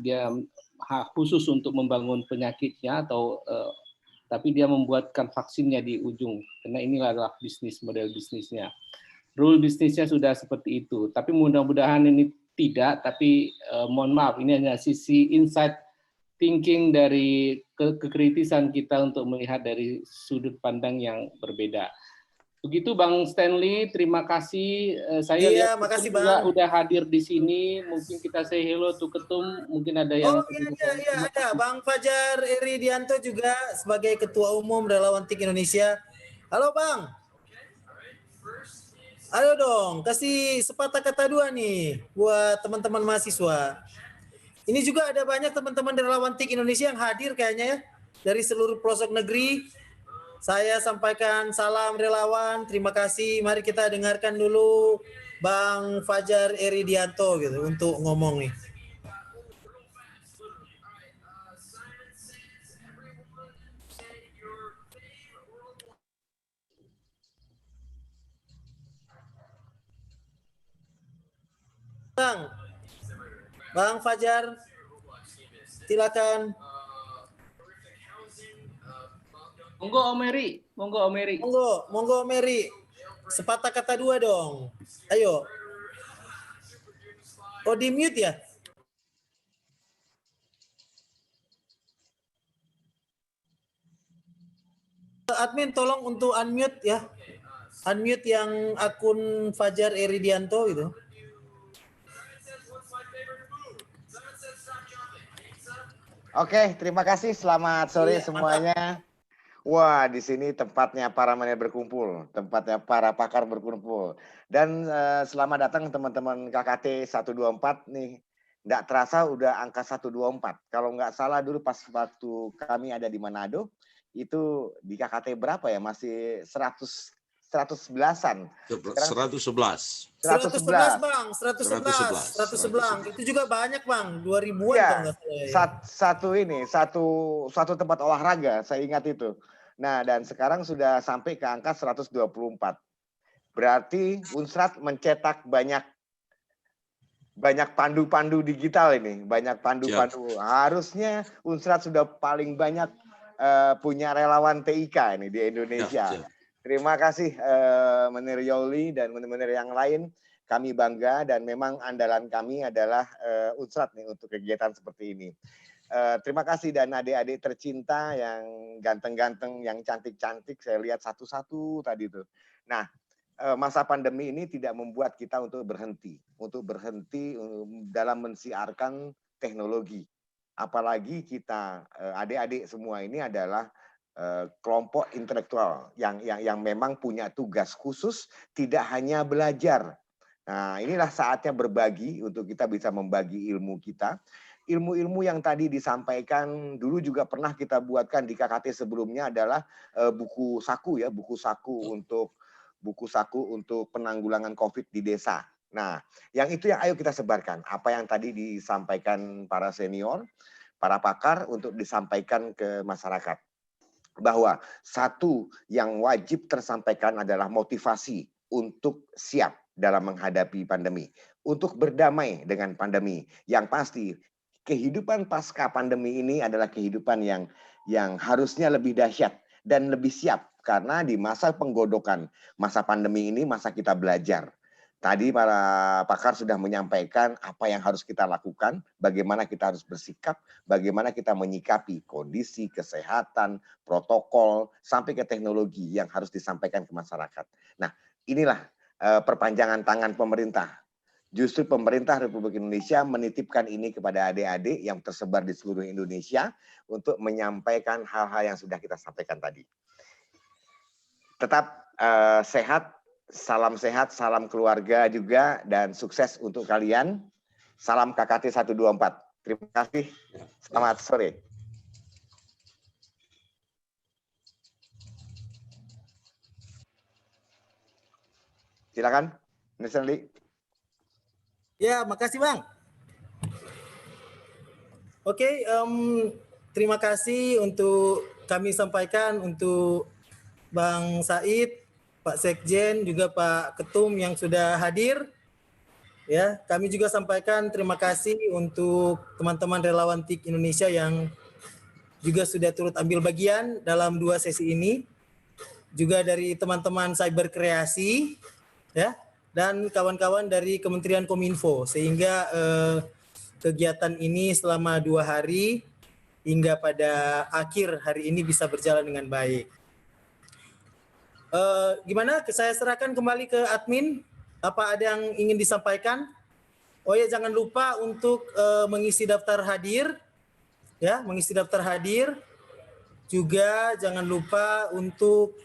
dia khusus untuk membangun penyakitnya atau tapi dia membuatkan vaksinnya di ujung, karena inilah adalah model bisnisnya. Rule bisnisnya sudah seperti itu, tapi mudah-mudahan ini tidak, tapi mohon maaf, ini hanya sisi insight thinking dari kekritisan kita untuk melihat dari sudut pandang yang berbeda. Begitu Bang Stanley, terima kasih. Saya lihat makasih juga Bang. udah hadir di sini. Mungkin kita say hello to Ketum, mungkin ada yang Iya, ada Bang Fajar Iridianto juga sebagai Ketua Umum Relawan TIK Indonesia. Halo Bang. Ayo dong, kasih sepatah kata dua nih buat teman-teman mahasiswa. Ini juga ada banyak teman-teman Relawan TIK Indonesia yang hadir kayaknya ya, dari seluruh pelosok negeri. Saya sampaikan salam relawan, terima kasih. Mari kita dengarkan dulu Bang Fajar Iridianto gitu untuk ngomong nih. Bang Fajar, silakan. Monggo Om Eri, monggo Om Eri. Monggo Mary. Sepatah kata dua dong. Ayo. Oh di mute ya? Admin tolong untuk unmute ya. Unmute yang akun Fajar Iridianto itu. Oke, terima kasih. Selamat sore Iya, semuanya. Wah, di sini tempatnya para manajer berkumpul, tempatnya para pakar berkumpul. Dan selamat datang teman-teman KKT 124 nih. Nggak terasa udah angka 124. Kalau nggak salah dulu pas waktu kami ada di Manado, itu di KKT berapa ya? Masih 111-an. 111. 111 Bang, 111. 111. Itu juga banyak Bang, 2000-an Iya, kalau nggak salah ya. satu tempat olahraga, saya ingat itu. Nah, dan sekarang sudah sampai ke angka 124. Berarti Unsrat mencetak banyak pandu-pandu digital ini, banyak pandu-pandu. Harusnya Unsrat sudah paling banyak punya relawan TIK ini di Indonesia. Siap. Terima kasih Menir Yoli dan menir-menir yang lain. Kami bangga dan memang andalan kami adalah Unsrat nih untuk kegiatan seperti ini. Terima kasih dan adik-adik tercinta yang ganteng-ganteng, yang cantik-cantik. Saya lihat satu-satu tadi itu. Nah, masa pandemi ini tidak membuat kita untuk berhenti dalam mensiarkan teknologi. Apalagi kita adik-adik semua ini adalah kelompok intelektual yang memang punya tugas khusus, tidak hanya belajar. Nah, inilah saatnya berbagi untuk kita bisa membagi ilmu kita. Ilmu-ilmu yang tadi disampaikan dulu juga pernah kita buatkan di KKT sebelumnya adalah buku saku untuk penanggulangan COVID di desa. Nah, yang itu yang ayo kita sebarkan. Apa yang tadi disampaikan para senior, para pakar untuk disampaikan ke masyarakat. Bahwa satu yang wajib tersampaikan adalah motivasi untuk siap dalam menghadapi pandemi. Untuk berdamai dengan pandemi. Yang pasti, kehidupan pasca pandemi ini adalah kehidupan yang harusnya lebih dahsyat dan lebih siap. Karena di masa penggodokan, masa pandemi ini, masa kita belajar. Tadi para pakar sudah menyampaikan apa yang harus kita lakukan, bagaimana kita harus bersikap, bagaimana kita menyikapi kondisi kesehatan, protokol, sampai ke teknologi yang harus disampaikan ke masyarakat. Nah, inilah perpanjangan tangan pemerintah. Justru pemerintah Republik Indonesia menitipkan ini kepada adik-adik yang tersebar di seluruh Indonesia untuk menyampaikan hal-hal yang sudah kita sampaikan tadi. Tetap sehat, salam keluarga juga, dan sukses untuk kalian. Salam KKT 124. Terima kasih. Selamat sore. Silakan, Mr. Lee. Ya, makasih Bang. Oke, terima kasih untuk kami sampaikan untuk Bang Said, Pak Sekjen, juga Pak Ketum yang sudah hadir. Ya, kami juga sampaikan terima kasih untuk teman-teman relawan TIK Indonesia yang juga sudah turut ambil bagian dalam 2 sesi ini. Juga dari teman-teman Cyber Kreasi, ya, dan kawan-kawan dari Kementerian Kominfo, sehingga kegiatan ini selama 2 hari hingga pada akhir hari ini bisa berjalan dengan baik. Gimana? Saya serahkan kembali ke admin. Apa ada yang ingin disampaikan? Oh ya, jangan lupa untuk mengisi daftar hadir, ya, mengisi daftar hadir. Juga jangan lupa untuk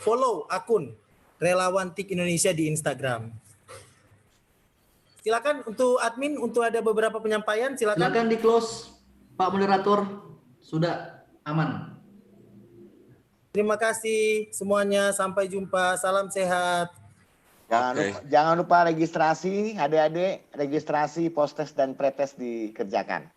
follow akun Relawan TIK Indonesia di Instagram. Silakan untuk admin, untuk ada beberapa penyampaian, silakan. Silakan di close, Pak Moderator. Sudah aman. Terima kasih semuanya, sampai jumpa, salam sehat. Jangan lupa registrasi, adik-adik, registrasi, post-test dan pretest dikerjakan.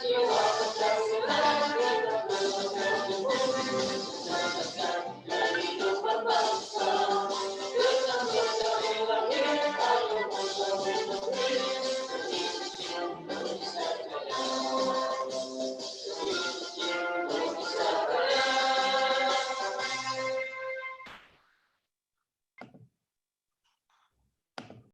you all the blessed life.